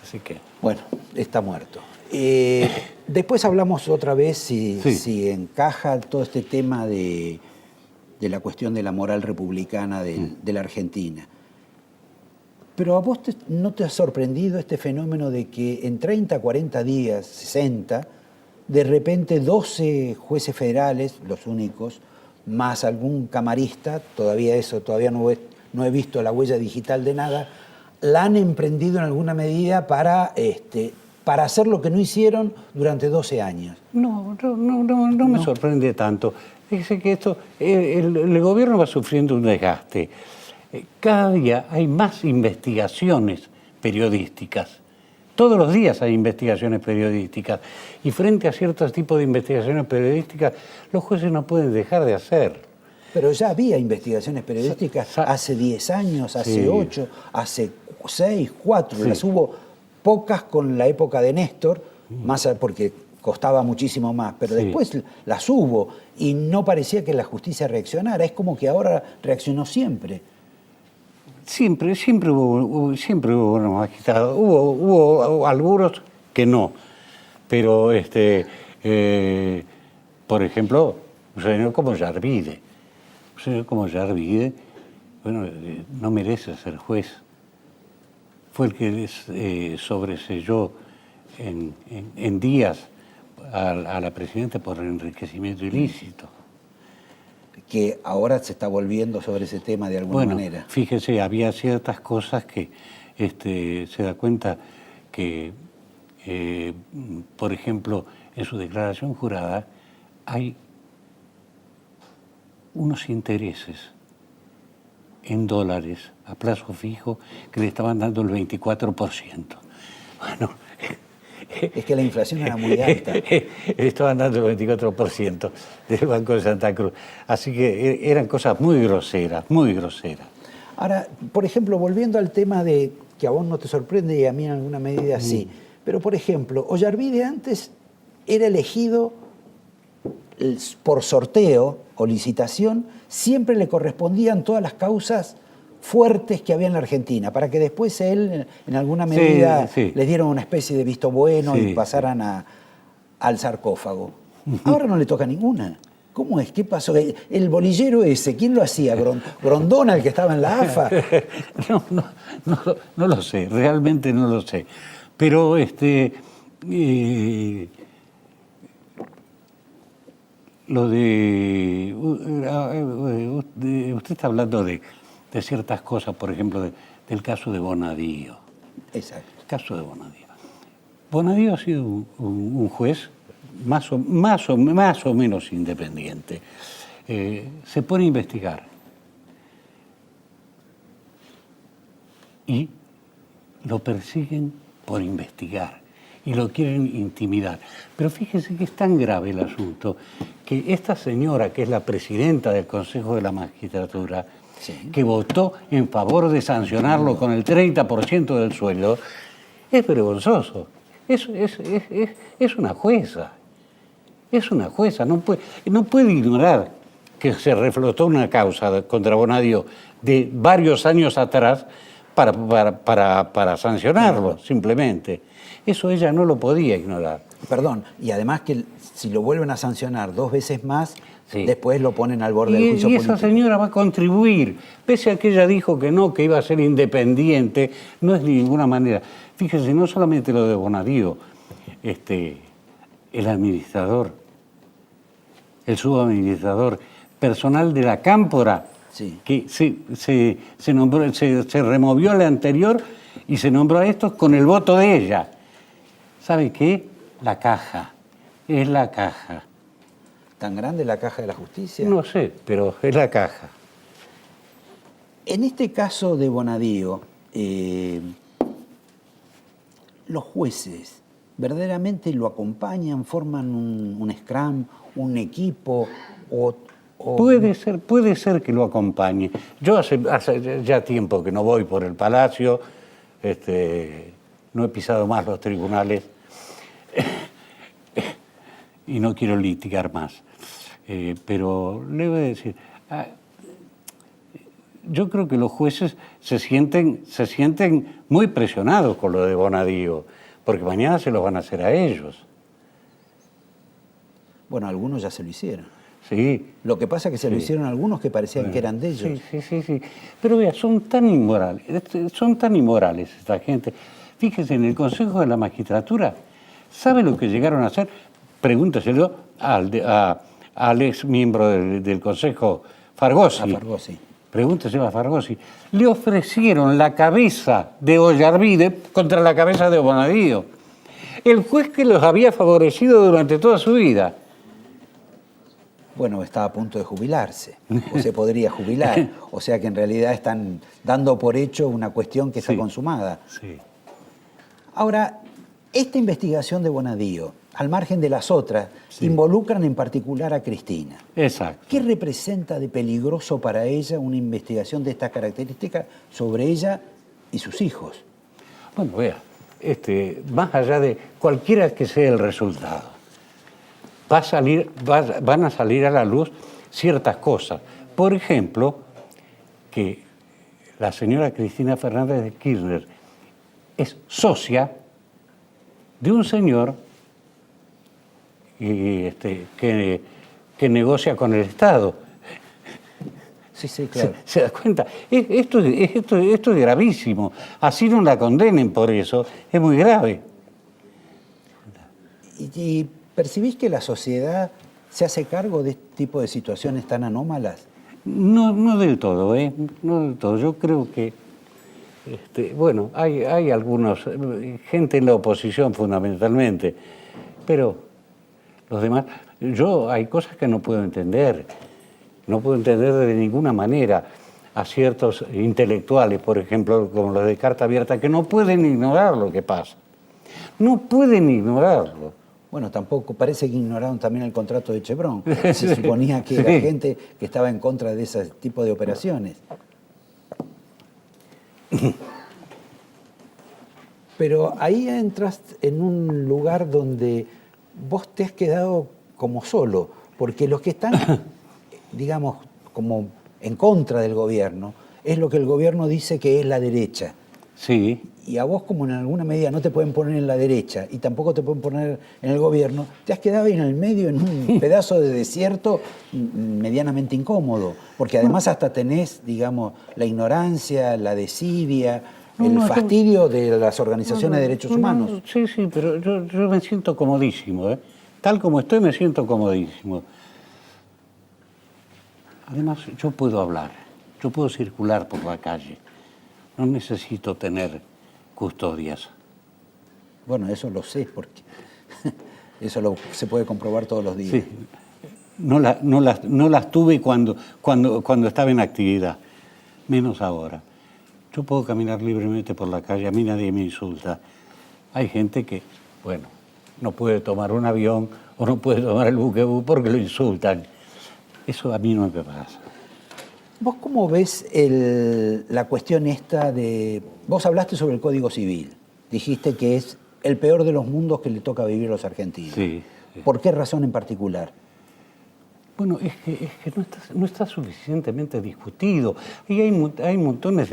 Así que... Bueno, está muerto. Después hablamos otra vez si encaja todo este tema de la cuestión de la moral republicana de la Argentina. Pero a vos no te ha sorprendido este fenómeno de que en 30, 40 días, 60, de repente 12 jueces federales, los únicos, más algún camarista, todavía no he visto la huella digital de nada, la han emprendido en alguna medida para hacer lo que no hicieron durante 12 años? No me sorprende tanto. Fíjese que el gobierno va sufriendo un desgaste. Cada día hay más investigaciones periodísticas. Todos los días hay investigaciones periodísticas. Y frente a ciertos tipos de investigaciones periodísticas, los jueces no pueden dejar de hacer. Pero ya había investigaciones periodísticas hace 10 años, hace 8, hace 6, 4. Sí. Las hubo pocas con la época de Néstor, más porque costaba muchísimo más, pero después las hubo y no parecía que la justicia reaccionara. Es como que ahora reaccionó siempre. Siempre hubo buenos magistrados. Hubo algunos que no. Pero, por ejemplo, un señor como Yarvide. Un señor como Yarvide, bueno, no merece ser juez. Fue el que sobreselló en días a la presidenta por enriquecimiento ilícito. Que ahora se está volviendo sobre ese tema de alguna manera. Fíjese, había ciertas cosas que se da cuenta que, por ejemplo, en su declaración jurada hay unos intereses en dólares a plazo fijo que le estaban dando el 24%. Bueno, es que la inflación era muy alta. Le estaban dando el 24% del Banco de Santa Cruz. Así que eran cosas muy groseras, muy groseras. Ahora, por ejemplo, volviendo al tema de que a vos no te sorprende y a mí en alguna medida sí, pero por ejemplo, Ollarvide antes era elegido por sorteo o licitación, siempre le correspondían todas las causas fuertes que había en la Argentina, para que después él, en alguna medida, les dieran una especie de visto bueno y pasaran al sarcófago. Ahora no le toca ninguna. ¿Cómo es? ¿Qué pasó? El bolillero ese, ¿quién lo hacía? ¿Grondona, el que estaba en la AFA? No lo sé, realmente no lo sé. Pero lo de... Usted está hablando de ciertas cosas, por ejemplo, del caso de Bonadío. Exacto. El caso de Bonadío. Bonadío ha sido un juez más o menos independiente. Se pone a investigar. Y lo persiguen por investigar. Y lo quieren intimidar. Pero fíjese que es tan grave el asunto que esta señora, que es la presidenta del Consejo de la Magistratura, que votó en favor de sancionarlo con el 30% del sueldo, es vergonzoso. Es una jueza. Es una jueza. No puede ignorar que se reflotó una causa contra Bonadío de varios años atrás para sancionarlo, simplemente. Eso ella no lo podía ignorar. Perdón, y además que si lo vuelven a sancionar 2 veces más, después lo ponen al borde del juicio político. Y esa señora va a contribuir, pese a que ella dijo que no, que iba a ser independiente, no es de ninguna manera. Fíjese, no solamente lo de Bonadío, el administrador, el subadministrador personal de la Cámpora, Sí. que se nombró, se removió la anterior y se nombró a estos con el voto de ella. ¿Sabe qué? La caja. Es la caja. ¿Tan grande la caja de la justicia? No sé, pero es la caja. En este caso de Bonadío, los jueces verdaderamente lo acompañan, forman un scrum, un equipo o Puede ser que lo acompañe. Yo hace ya tiempo que no voy por el Palacio, no he pisado más los tribunales y no quiero litigar más. Pero le voy a decir, yo creo que los jueces se sienten muy presionados con lo de Bonadío, porque mañana se los van a hacer a ellos. Bueno, algunos ya se lo hicieron. Sí. Lo que pasa es que se lo hicieron algunos que parecían que eran de ellos. Sí. Pero vea, son tan inmorales esta gente. Fíjese, en el Consejo de la Magistratura, ¿sabe lo que llegaron a hacer? Pregúnteselo al ex miembro del Consejo, Fargosi. A Fargosi. Pregúnteselo a Fargosi. Le ofrecieron la cabeza de Ollarvide contra la cabeza de Bonadío. El juez que los había favorecido durante toda su vida. Bueno, está a punto de jubilarse, o se podría jubilar. O sea que en realidad están dando por hecho una cuestión que está consumada. Sí. Ahora, esta investigación de Bonadío, al margen de las otras, involucran en particular a Cristina. Exacto. ¿Qué representa de peligroso para ella una investigación de estas características sobre ella y sus hijos? Bueno, vea, más allá de cualquiera que sea el resultado, van a salir a la luz ciertas cosas. Por ejemplo, que la señora Cristina Fernández de Kirchner es socia de un señor que negocia con el Estado. Sí, claro. ¿Se da cuenta? Esto es gravísimo. Así no la condenen por eso. Es muy grave. ¿Y percibís que la sociedad se hace cargo de este tipo de situaciones tan anómalas? No del todo, No del todo. Yo creo que, bueno, hay algunos, gente en la oposición fundamentalmente, pero los demás, hay cosas que no puedo entender. No puedo entender de ninguna manera a ciertos intelectuales, por ejemplo, como los de Carta Abierta, que no pueden ignorar lo que pasa. No pueden ignorarlo. Bueno, tampoco, parece que ignoraron también el contrato de Chevron. Se suponía que era gente que estaba en contra de ese tipo de operaciones. Pero ahí entras en un lugar donde vos te has quedado como solo, porque los que están, digamos, como en contra del gobierno, es lo que el gobierno dice que es la derecha. Sí. Y a vos, como en alguna medida no te pueden poner en la derecha y tampoco te pueden poner en el gobierno, te has quedado ahí en el medio, en un pedazo de desierto medianamente incómodo, porque además hasta tenés, digamos, la ignorancia, la desidia, el fastidio de las organizaciones de derechos humanos. Sí, pero yo me siento comodísimo, Tal como estoy, me siento comodísimo. Además, yo puedo hablar, yo puedo circular por la calle. No necesito tener custodias. Bueno, eso lo sé, porque eso se puede comprobar todos los días. Sí. No las tuve cuando estaba en actividad, menos ahora. Yo puedo caminar libremente por la calle, a mí nadie me insulta. Hay gente que, bueno, no puede tomar un avión o no puede tomar el buquebús porque lo insultan. Eso a mí no me pasa. ¿Vos cómo ves la cuestión esta de... Vos hablaste sobre el Código Civil. Dijiste que es el peor de los mundos que le toca vivir a los argentinos. Sí. ¿Por qué razón en particular? Bueno, es que no está suficientemente discutido. Y hay montones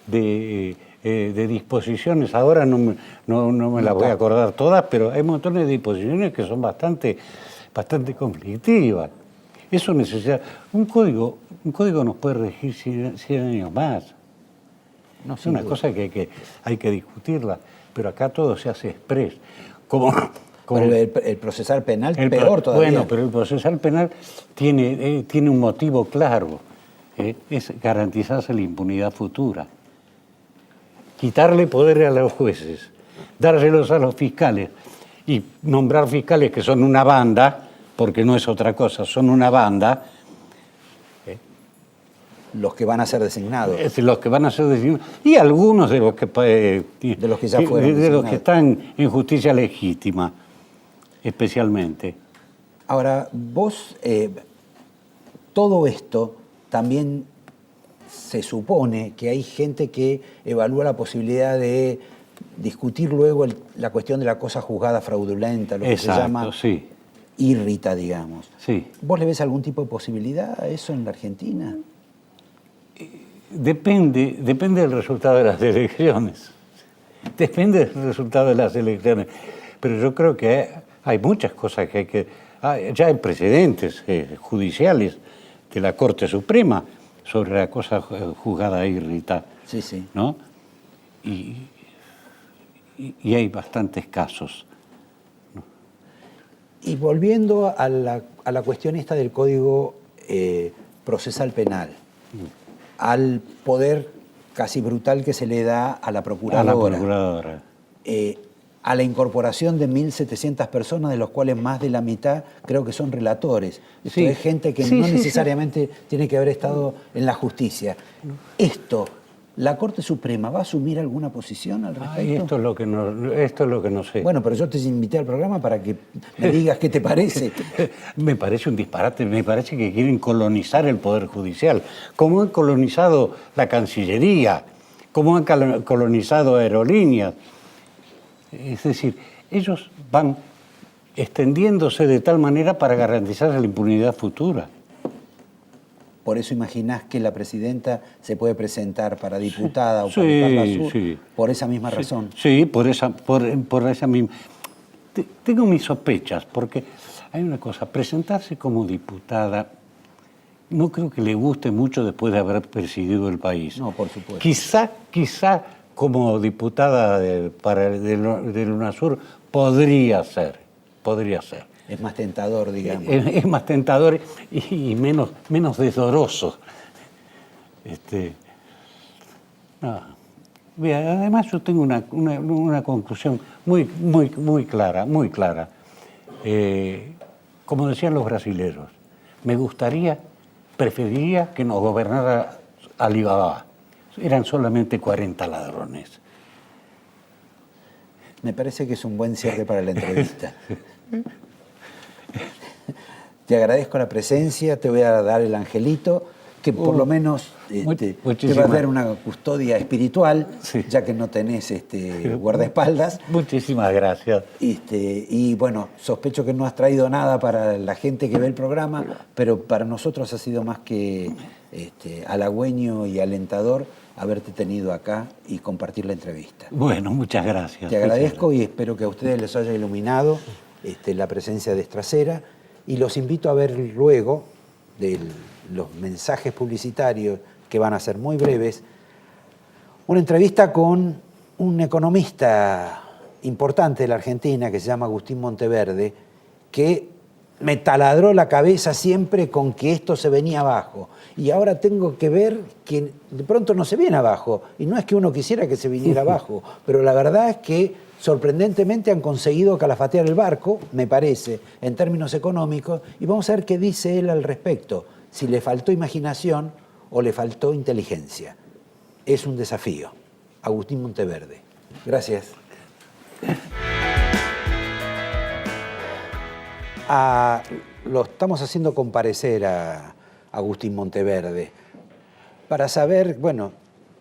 de disposiciones. Ahora no me las voy a acordar todas, pero hay montones de disposiciones que son bastante conflictivas. Eso necesita... Un código nos puede regir 100 años más. No, es una cosa que hay que discutirla, pero acá todo se hace express. Como Pero el procesal penal peor todavía. Bueno, pero el procesal penal tiene un motivo claro, es garantizarse la impunidad futura. Quitarle poderes a los jueces, dárselos a los fiscales y nombrar fiscales que son una banda, porque no es otra cosa, son una banda. Los que van a ser designados. Los que van a ser designados. Y algunos de los que ya fueron de los que están en justicia legítima, especialmente. Ahora, vos, todo esto también se supone que hay gente que evalúa la posibilidad de discutir luego la cuestión de la cosa juzgada fraudulenta, lo que se llama sí. írrita, digamos. Sí. ¿Vos le ves algún tipo de posibilidad a eso en la Argentina? Depende del resultado de las elecciones. Depende del resultado de las elecciones. Pero yo creo que hay muchas cosas que hay que... ya hay precedentes judiciales de la Corte Suprema sobre la cosa juzgada írrita. Sí, sí. ¿No? Y hay bastantes casos. ¿No? Y volviendo a la cuestión esta del Código Procesal Penal, al poder casi brutal que se le da a la procuradora. A la incorporación de 1.700 personas, de los cuales más de la mitad creo que son relatores. Esto es gente que no necesariamente tiene que haber estado en la justicia. Esto, ¿la Corte Suprema va a asumir alguna posición al respecto? Esto es lo que no sé. Bueno, pero yo te invité al programa para que me digas qué te parece. Me parece un disparate, me parece que quieren colonizar el Poder Judicial, como han colonizado la Cancillería, como han colonizado aerolíneas. Es decir, ellos van extendiéndose de tal manera para garantizar la impunidad futura. Por eso imaginás que la presidenta se puede presentar para diputada o para el Sur, por esa misma razón. Sí, por esa misma. Tengo mis sospechas, porque hay una cosa, presentarse como diputada no creo que le guste mucho después de haber presidido el país. No, por supuesto. Quizá como diputada del UNASUR podría ser. Es más tentador, digamos. Es más tentador y menos desdoroso. Además yo tengo una conclusión muy clara. Como decían los brasileros, preferiría que nos gobernara Alibaba. Eran solamente 40 ladrones. Me parece que es un buen cierre para la entrevista. Te agradezco la presencia, te voy a dar el angelito, que por lo menos te va a dar una custodia espiritual, ya que no tenés guardaespaldas. Muchísimas gracias. Y bueno, sospecho que no has traído nada para la gente que ve el programa, pero para nosotros ha sido más que halagüeño y alentador haberte tenido acá y compartir la entrevista. Bueno, muchas gracias. Te agradezco y espero que a ustedes les haya iluminado la presencia de Estracera, y los invito a ver luego de los mensajes publicitarios, que van a ser muy breves, una entrevista con un economista importante de la Argentina que se llama Agustín Monteverde, que me taladró la cabeza siempre con que esto se venía abajo. Y ahora tengo que ver que de pronto no se viene abajo. Y no es que uno quisiera que se viniera abajo, pero la verdad es que sorprendentemente han conseguido calafatear el barco, me parece, en términos económicos, y vamos a ver qué dice él al respecto, si le faltó imaginación o le faltó inteligencia. Es un desafío. Agustín Monteverde. Gracias. Lo estamos haciendo comparecer a Agustín Monteverde para saber, bueno,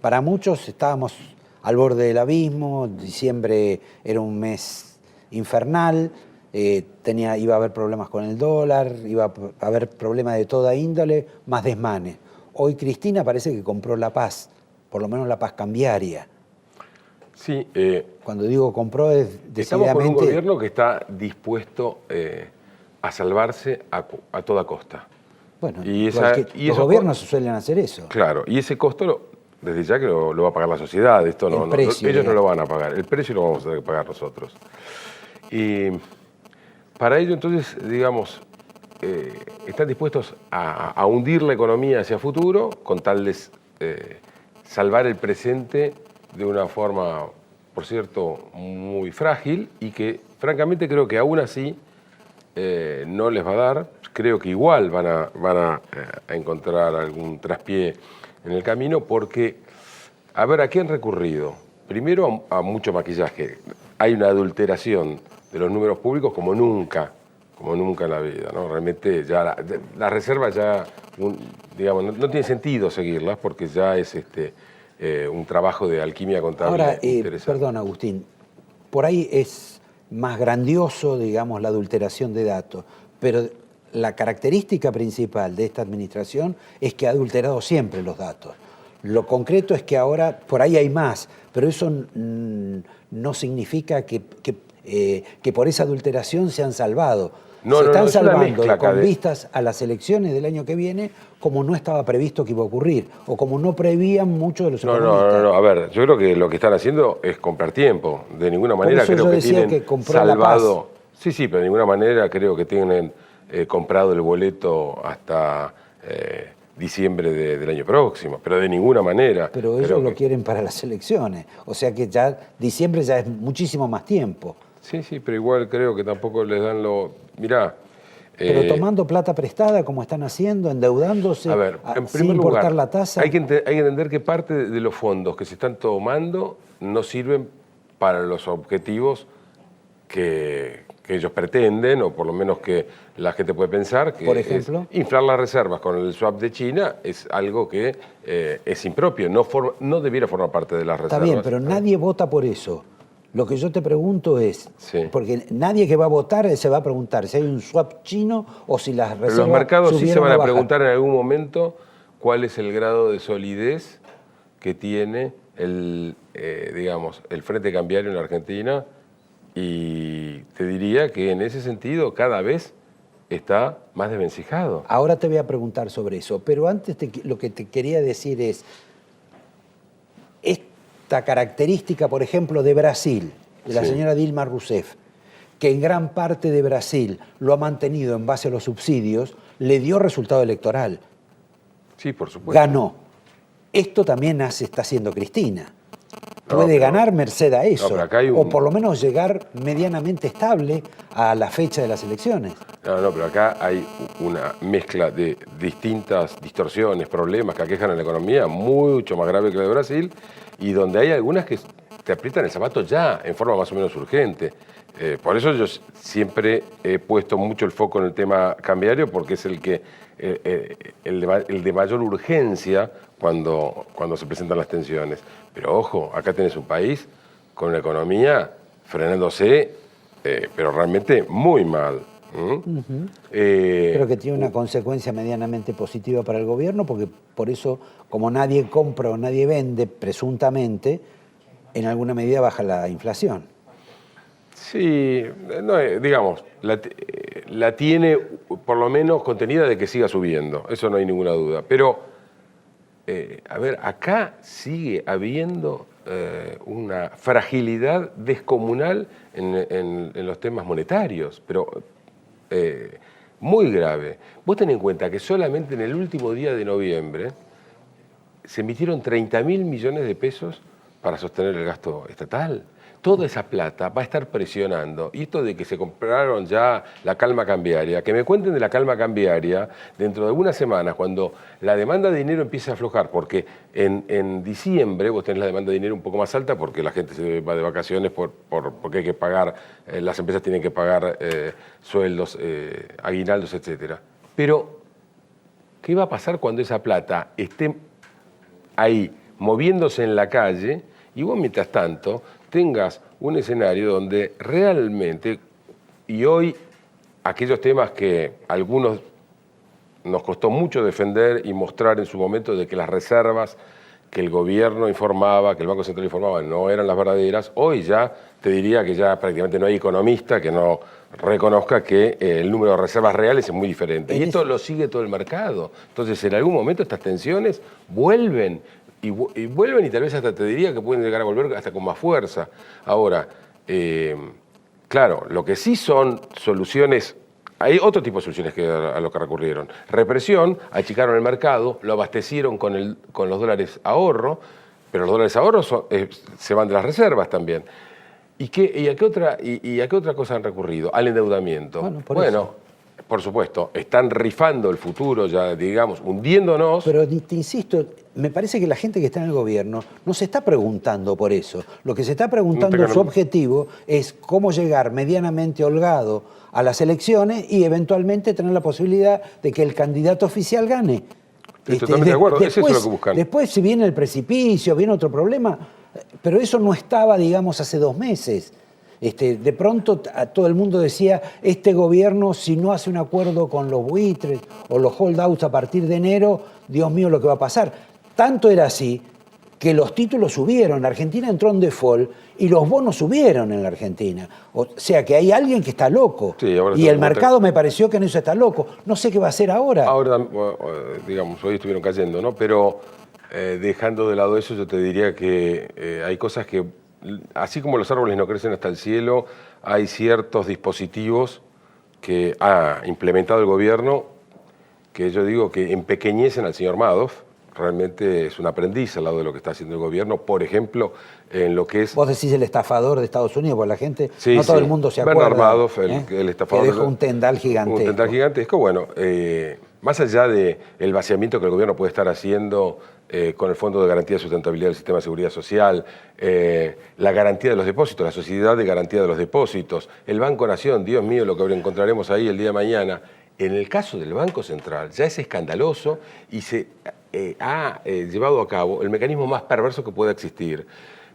para muchos estábamos al borde del abismo, diciembre era un mes infernal, iba a haber problemas con el dólar, iba a haber problemas de toda índole, más desmanes. Hoy Cristina parece que compró la paz, por lo menos la paz cambiaria. Sí. Cuando digo compró es decididamente... Estamos con un gobierno que está dispuesto a salvarse a toda costa. Bueno, los gobiernos suelen hacer eso. Claro, y ese costo, desde ya que lo va a pagar la sociedad, ellos no lo van a pagar, el precio lo vamos a tener que pagar nosotros. Y para ello, entonces, digamos, están dispuestos a hundir la economía hacia futuro con tal de salvar el presente de una forma, por cierto, muy frágil y que, francamente, creo que aún así no les va a dar. Creo que igual van a encontrar algún traspié en el camino porque, a ver, ¿a qué han recurrido? Primero a mucho maquillaje. Hay una adulteración de los números públicos como nunca en la vida, ¿no? Realmente ya las reservas ya, digamos, no tiene sentido seguirlas porque ya es un trabajo de alquimia contable. Ahora, interesante. perdón, Agustín, por ahí es más grandioso, digamos, la adulteración de datos, pero la característica principal de esta administración es que ha adulterado siempre los datos. Lo concreto es que ahora por ahí hay más, pero eso no significa que por esa adulteración se han salvado. No, se están es una salvando mezcla con vistas a las elecciones del año que viene, como no estaba previsto que iba a ocurrir, o como no prevían muchos de los economistas. No, a ver, yo creo que lo que están haciendo es comprar tiempo. De ninguna manera eso creo yo que decía tienen que compró salvado. La Paz. Sí, pero de ninguna manera creo que tienen comprado el boleto hasta diciembre del año próximo, pero de ninguna manera. Pero ellos lo quieren para las elecciones, o sea que ya diciembre ya es muchísimo más tiempo. Sí, pero igual creo que tampoco les dan lo... Mirá... Pero tomando plata prestada, como están haciendo, endeudándose, a ver, en sin primer importar lugar, la tasa. hay que entender que parte de los fondos que se están tomando no sirven para los objetivos que ellos pretenden, o por lo menos que la gente puede pensar, que por ejemplo, es inflar las reservas con el swap de China es algo que es impropio, no debiera formar parte de las reservas. Está bien, pero nadie vota por eso. Lo que yo te pregunto es, porque nadie que va a votar se va a preguntar si hay un swap chino o si las reservas. Pero los mercados sí se van a bajar. preguntar en algún momento cuál es el grado de solidez que tiene digamos, el frente cambiario en la Argentina, y te diría que en ese sentido cada vez está más desvencijado. Ahora te voy a preguntar sobre eso, pero antes lo que te quería decir es, esta característica, por ejemplo, de Brasil, de la señora Dilma Rousseff, que en gran parte de Brasil lo ha mantenido en base a los subsidios, le dio resultado electoral. Sí, por supuesto. Ganó. Esto también está haciendo Cristina. Puede ganar merced a eso, pero acá hay o por lo menos llegar medianamente estable a la fecha de las elecciones. No, pero acá hay una mezcla de distintas distorsiones, problemas que aquejan a la economía, mucho más grave que la de Brasil, y donde hay algunas que te aprietan el zapato ya, en forma más o menos urgente. Por eso yo siempre he puesto mucho el foco en el tema cambiario, porque es el de mayor urgencia cuando se presentan las tensiones. Pero ojo, acá tenés un país con una economía frenándose, pero realmente muy mal. Creo que tiene una consecuencia medianamente positiva para el gobierno, porque por eso, como nadie compra o nadie vende, presuntamente, en alguna medida baja la inflación. Sí, no, digamos, la tiene por lo menos contenida de que siga subiendo, eso no hay ninguna duda. Pero, a ver, acá sigue habiendo una fragilidad descomunal en los temas monetarios, pero muy grave. Vos tenés en cuenta que solamente en el último día de noviembre se emitieron 30.000 millones de pesos para sostener el gasto estatal. Toda esa plata va a estar presionando. Y esto de que se compraron ya la calma cambiaria, que me cuenten de la calma cambiaria dentro de algunas semanas, cuando la demanda de dinero empiece a aflojar, porque en diciembre vos tenés la demanda de dinero un poco más alta porque la gente se va de vacaciones porque hay que pagar, las empresas tienen que pagar sueldos, aguinaldos, etc. Pero, ¿qué va a pasar cuando esa plata esté ahí moviéndose en la calle y vos mientras tanto tengas un escenario donde realmente, y hoy aquellos temas que a algunos nos costó mucho defender y mostrar en su momento de que las reservas que el gobierno informaba, que el Banco Central informaba, no eran las verdaderas, hoy ya te diría que ya prácticamente no hay economista que no reconozca que el número de reservas reales es muy diferente. Y esto lo sigue todo el mercado. Entonces, en algún momento estas tensiones vuelven. Y vuelven y tal vez hasta te diría que pueden llegar a volver hasta con más fuerza. Ahora, creo claro, lo que sí son soluciones, hay otro tipo de soluciones a lo que recurrieron. Represión, achicaron el mercado, lo abastecieron con los dólares ahorro, pero los dólares ahorro se van de las reservas también. ¿Y a qué otra cosa han recurrido? Al endeudamiento. Bueno, por supuesto, están rifando el futuro, ya digamos, hundiéndonos. Pero te insisto, me parece que la gente que está en el gobierno no se está preguntando por eso. Lo que se está preguntando, su objetivo es cómo llegar medianamente holgado a las elecciones y eventualmente tener la posibilidad de que el candidato oficial gane. Estoy totalmente de acuerdo, eso es lo que buscan. Después, si viene el precipicio, viene otro problema, pero eso no estaba, digamos, hace 2 meses. De pronto todo el mundo decía, este gobierno si no hace un acuerdo con los buitres o los holdouts a partir de enero, Dios mío lo que va a pasar. Tanto era así que los títulos subieron, la Argentina entró en default y los bonos subieron en la Argentina. O sea que hay alguien que está loco. Sí, y el mercado me pareció que en eso está loco. No sé qué va a hacer ahora. Ahora, digamos, hoy estuvieron cayendo, ¿no? Pero dejando de lado eso, yo te diría que hay cosas que, así como los árboles no crecen hasta el cielo, hay ciertos dispositivos que ha implementado el gobierno que yo digo que empequeñecen al señor Madoff. Realmente es un aprendiz al lado de lo que está haciendo el gobierno. Por ejemplo, en lo que es... Vos decís el estafador de Estados Unidos, porque la gente, sí, no todo el mundo se acuerda. Bernard Madoff, el estafador. Que dejó un tendal gigantesco. Un tendal gigantesco, bueno, más allá del vaciamiento que el gobierno puede estar haciendo con el Fondo de Garantía de Sustentabilidad del Sistema de Seguridad Social, la garantía de los depósitos, la Sociedad de Garantía de los Depósitos, el Banco Nación, Dios mío, lo que encontraremos ahí el día de mañana. En el caso del Banco Central ya es escandaloso y se ha llevado a cabo el mecanismo más perverso que pueda existir,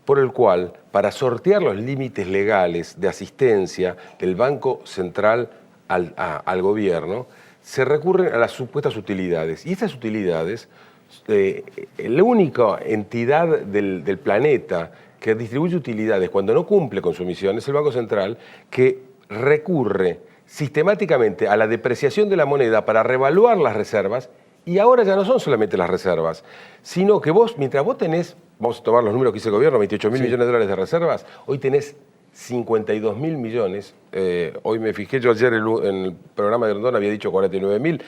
por el cual, para sortear los límites legales de asistencia del Banco Central al gobierno, se recurren a las supuestas utilidades. Y estas utilidades, la única entidad del planeta que distribuye utilidades cuando no cumple con su misión es el Banco Central, que recurre sistemáticamente a la depreciación de la moneda para revaluar las reservas. Y ahora ya no son solamente las reservas, sino que vos, mientras vos tenés, vamos a tomar los números que hizo el gobierno, 28.000 millones de dólares de reservas, hoy tenés 52.000 millones. Hoy me fijé, yo ayer en el programa de Rondón había dicho 49.000,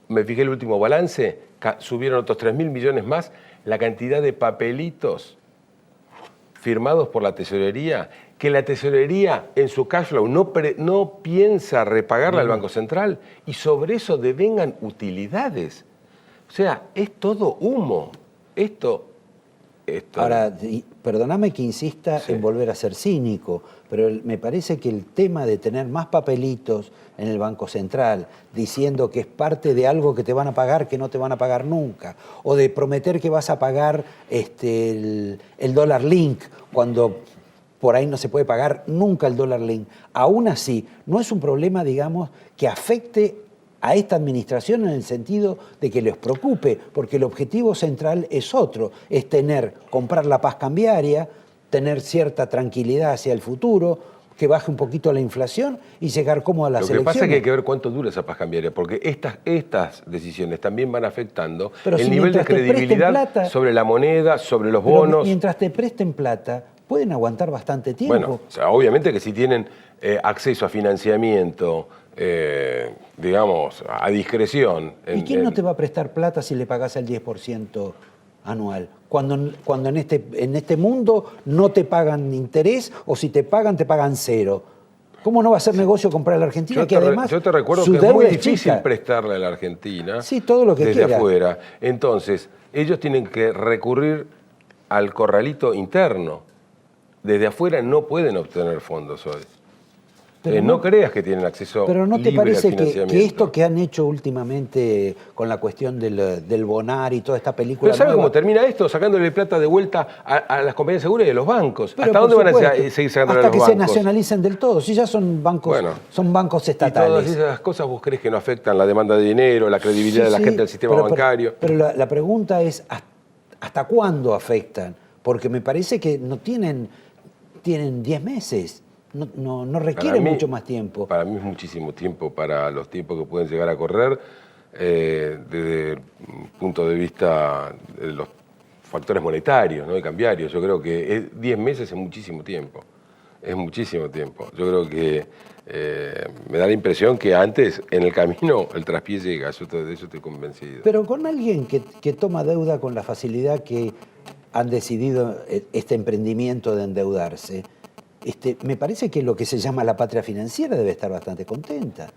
me fijé el último balance, subieron otros 3.000 millones más, la cantidad de papelitos firmados por la tesorería, que la tesorería en su cash flow no piensa repagarla al Banco Central y sobre eso devengan utilidades. O sea, es todo humo. Esto. Ahora, perdóname que insista en volver a ser cínico, pero me parece que el tema de tener más papelitos en el Banco Central, diciendo que es parte de algo que te van a pagar, que no te van a pagar nunca, o de prometer que vas a pagar el dólar link, cuando por ahí no se puede pagar nunca el dólar link, aún así no es un problema, digamos, que afecte a esta administración en el sentido de que les preocupe, porque el objetivo central es otro, es comprar la paz cambiaria, tener cierta tranquilidad hacia el futuro, que baje un poquito la inflación y llegar cómodo a las elecciones. Lo que pasa es que hay que ver cuánto dura esa paz cambiaria, porque estas decisiones también van afectando el nivel de credibilidad sobre la moneda, sobre los bonos. Mientras te presten plata, pueden aguantar bastante tiempo. Bueno, o sea, obviamente que si tienen acceso a financiamiento, digamos, a discreción. ¿Y quién no te va a prestar plata si le pagás el 10% anual? Cuando en este mundo no te pagan interés, o si te pagan 0. ¿Cómo no va a ser negocio comprar a la Argentina? Yo te recuerdo que es muy difícil prestarle a la Argentina, sí, todo lo que desde quiera. afuera. Entonces, ellos tienen que recurrir al corralito interno. Desde afuera no pueden obtener fondos hoy. Pero no creas que tienen acceso pero ¿no te libre parece al financiamiento? que esto que han hecho últimamente con la cuestión del Bonar y toda esta película ¿Pero sabes nueva? cómo termina esto? Sacándole plata de vuelta a las compañías seguras y a los bancos. Pero ¿Hasta dónde van a seguir sacándole a los bancos? Hasta que se nacionalicen del todo. Si ya son bancos, son bancos estatales. Y todas esas cosas vos crees que no afectan la demanda de dinero, la credibilidad de la gente del sistema bancario. Pero la pregunta es, ¿hasta cuándo afectan? Porque me parece que no tienen 10 meses. No requiere mucho más tiempo. Para mí es muchísimo tiempo para los tiempos que pueden llegar a correr desde el punto de vista de los factores monetarios, ¿no? Y cambiarios. Yo creo que 10 meses es muchísimo tiempo. es muchísimo tiempo. Yo creo que me da la impresión que antes, en el camino, el traspié llega, de eso estoy convencido. Pero con alguien que toma deuda con la facilidad que han decidido este emprendimiento de endeudarse, me parece que lo que se llama la patria financiera debe estar bastante contenta,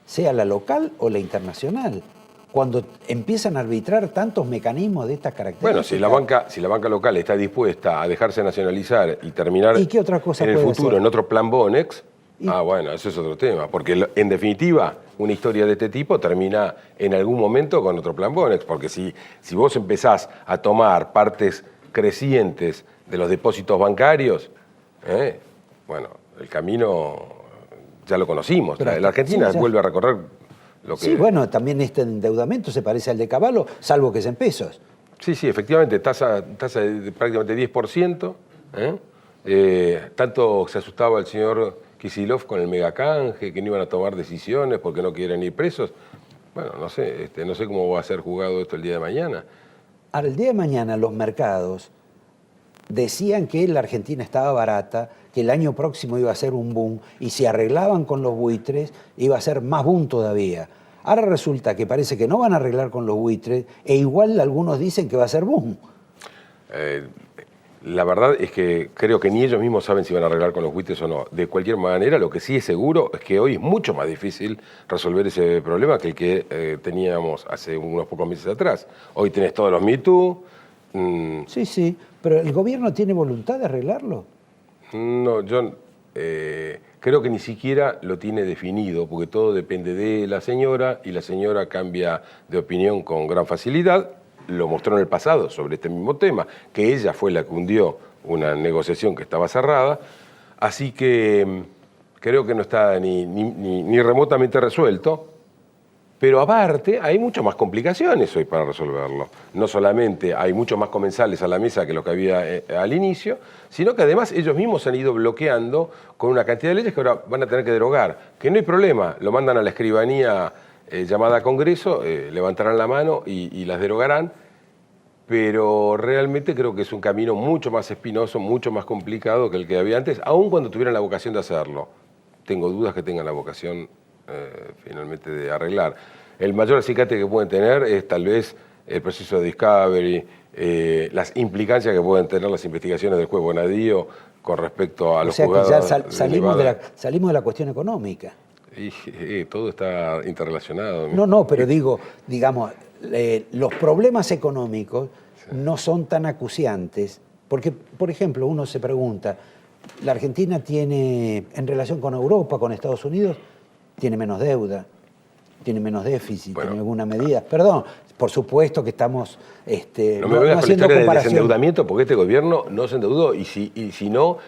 sea la local o la internacional, cuando empiezan a arbitrar tantos mecanismos de estas características. Bueno, si la banca local está dispuesta a dejarse nacionalizar y terminar ¿Y qué otra cosa en el puede futuro hacer? en otro plan Bonex, bueno, eso es otro tema, porque en definitiva una historia de este tipo termina en algún momento con otro plan Bonex, porque si vos empezás a tomar partes crecientes de los depósitos bancarios, bueno, el camino ya lo conocimos. Pero La Argentina sí, vuelve a recorrer lo que... Sí, bueno, también este endeudamiento se parece al de Caballo, salvo que es en pesos. Sí, efectivamente, tasa de prácticamente 10%. Tanto se asustaba el señor Kicillof con el megacanje, que no iban a tomar decisiones porque no quieren ir presos. Bueno, no sé cómo va a ser jugado esto el día de mañana. Ahora, el día de mañana los mercados decían que la Argentina estaba barata, que el año próximo iba a ser un boom, y si arreglaban con los buitres, iba a ser más boom todavía. Ahora resulta que parece que no van a arreglar con los buitres, e igual algunos dicen que va a ser boom. La verdad es que creo que ni ellos mismos saben si van a arreglar con los buitres o no. De cualquier manera, lo que sí es seguro es que hoy es mucho más difícil resolver ese problema que el que teníamos hace unos pocos meses atrás. Hoy tenés todos los Me Too. Sí, pero ¿el gobierno tiene voluntad de arreglarlo? No, yo creo que ni siquiera lo tiene definido, porque todo depende de la señora, y la señora cambia de opinión con gran facilidad. Lo mostró en el pasado sobre este mismo tema, que ella fue la que hundió una negociación que estaba cerrada. Así que creo que no está ni remotamente resuelto. Pero aparte, hay muchas más complicaciones hoy para resolverlo. No solamente hay muchos más comensales a la mesa que lo que había al inicio, sino que además ellos mismos han ido bloqueando con una cantidad de leyes que ahora van a tener que derogar. Que no hay problema, lo mandan a la escribanía llamada Congreso, levantarán la mano y las derogarán, pero realmente creo que es un camino mucho más espinoso, mucho más complicado que el que había antes, aun cuando tuvieran la vocación de hacerlo. Tengo dudas que tengan la vocación finalmente de arreglar. El mayor acicate que pueden tener es tal vez el proceso de discovery, las implicancias que pueden tener las investigaciones del juez Bonadío con respecto a los juzgados. O sea que ya salimos de la cuestión económica. Y todo está interrelacionado. No, pero digamos, los problemas económicos no son tan acuciantes, porque, por ejemplo, uno se pregunta, la Argentina tiene, en relación con Europa, con Estados Unidos, tiene menos deuda, tiene menos déficit, en alguna medida. Perdón, por supuesto que estamos no me vengas con la historia del desendeudamiento, porque este gobierno no se endeudó, y si no,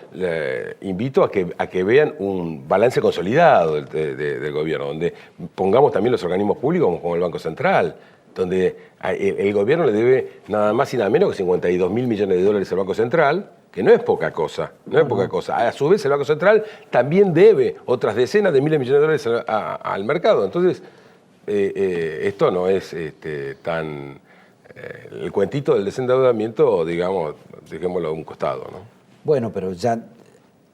invito a que vean un balance consolidado del gobierno, donde pongamos también los organismos públicos como el Banco Central, donde el gobierno le debe nada más y nada menos que 52.000 millones de dólares al Banco Central, que no es poca cosa, poca cosa. A su vez, el Banco Central también debe otras decenas de miles de millones de dólares al mercado. Entonces, esto no es tan... el cuentito del desendeudamiento, digamos, dejémoslo a un costado, ¿no? Bueno, pero ya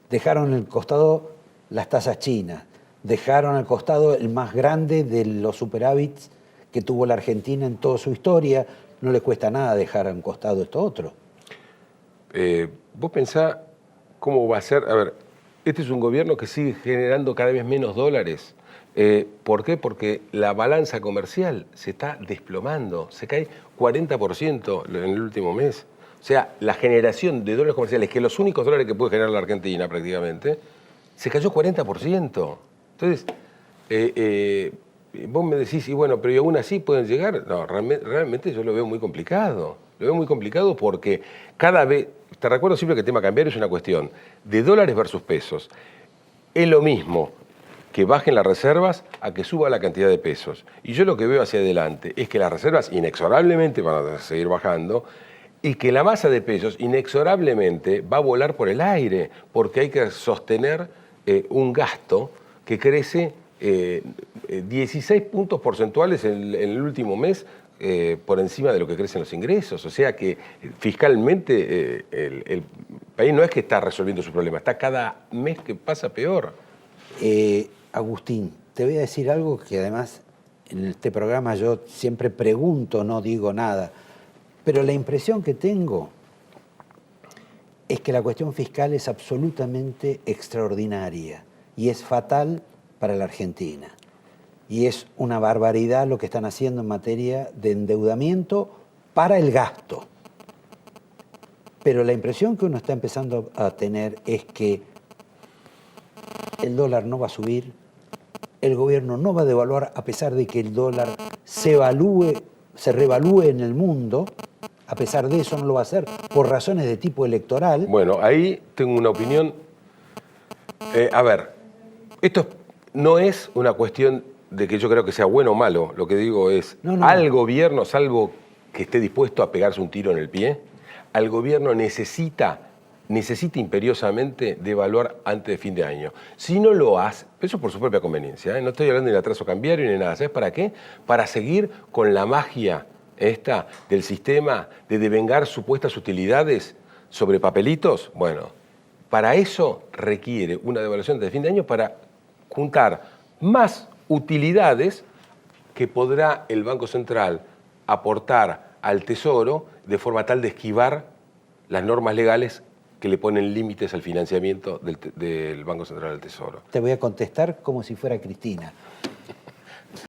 dejaron al costado las tasas chinas, dejaron al costado el más grande de los superávits que tuvo la Argentina en toda su historia. No le cuesta nada dejar a un costado esto otro. Vos pensá cómo va a ser... A ver, este es un gobierno que sigue generando cada vez menos dólares. ¿Por qué? Porque la balanza comercial se está desplomando. Se cae 40% en el último mes. O sea, la generación de dólares comerciales, que los únicos dólares que puede generar la Argentina prácticamente, se cayó 40%. Entonces, vos me decís, y bueno, pero ¿y aún así pueden llegar? No, realmente yo lo veo muy complicado. Lo veo muy complicado porque cada vez, te recuerdo siempre que el tema cambiario es una cuestión de dólares versus pesos. Es lo mismo que bajen las reservas a que suba la cantidad de pesos. Y yo lo que veo hacia adelante es que las reservas inexorablemente van a seguir bajando y que la masa de pesos inexorablemente va a volar por el aire, porque hay que sostener un gasto que crece 16 puntos porcentuales en el último mes por encima de lo que crecen los ingresos. O sea que fiscalmente el país no es que está resolviendo su problema, está cada mes que pasa peor. Agustín, te voy a decir algo que además en este programa yo siempre pregunto, no digo nada, pero la impresión que tengo es que la cuestión fiscal es absolutamente extraordinaria y es fatal para la Argentina. Y es una barbaridad lo que están haciendo en materia de endeudamiento para el gasto. Pero la impresión que uno está empezando a tener es que el dólar no va a subir, el gobierno no va a devaluar a pesar de que el dólar se revalúe en el mundo, a pesar de eso no lo va a hacer por razones de tipo electoral. Bueno, ahí tengo una opinión. A ver, esto no es una cuestión de que yo creo que sea bueno o malo. Lo que digo es, al gobierno, salvo que esté dispuesto a pegarse un tiro en el pie, al gobierno necesita imperiosamente devaluar antes de fin de año. Si no lo hace, eso por su propia conveniencia, no estoy hablando de atraso cambiario ni nada, ¿sabes para qué? Para seguir con la magia esta del sistema de devengar supuestas utilidades sobre papelitos. Bueno, para eso requiere una devaluación antes de fin de año para juntar más utilidades que podrá el Banco Central aportar al Tesoro de forma tal de esquivar las normas legales que le ponen límites al financiamiento del Banco Central del Tesoro. Te voy a contestar como si fuera Cristina.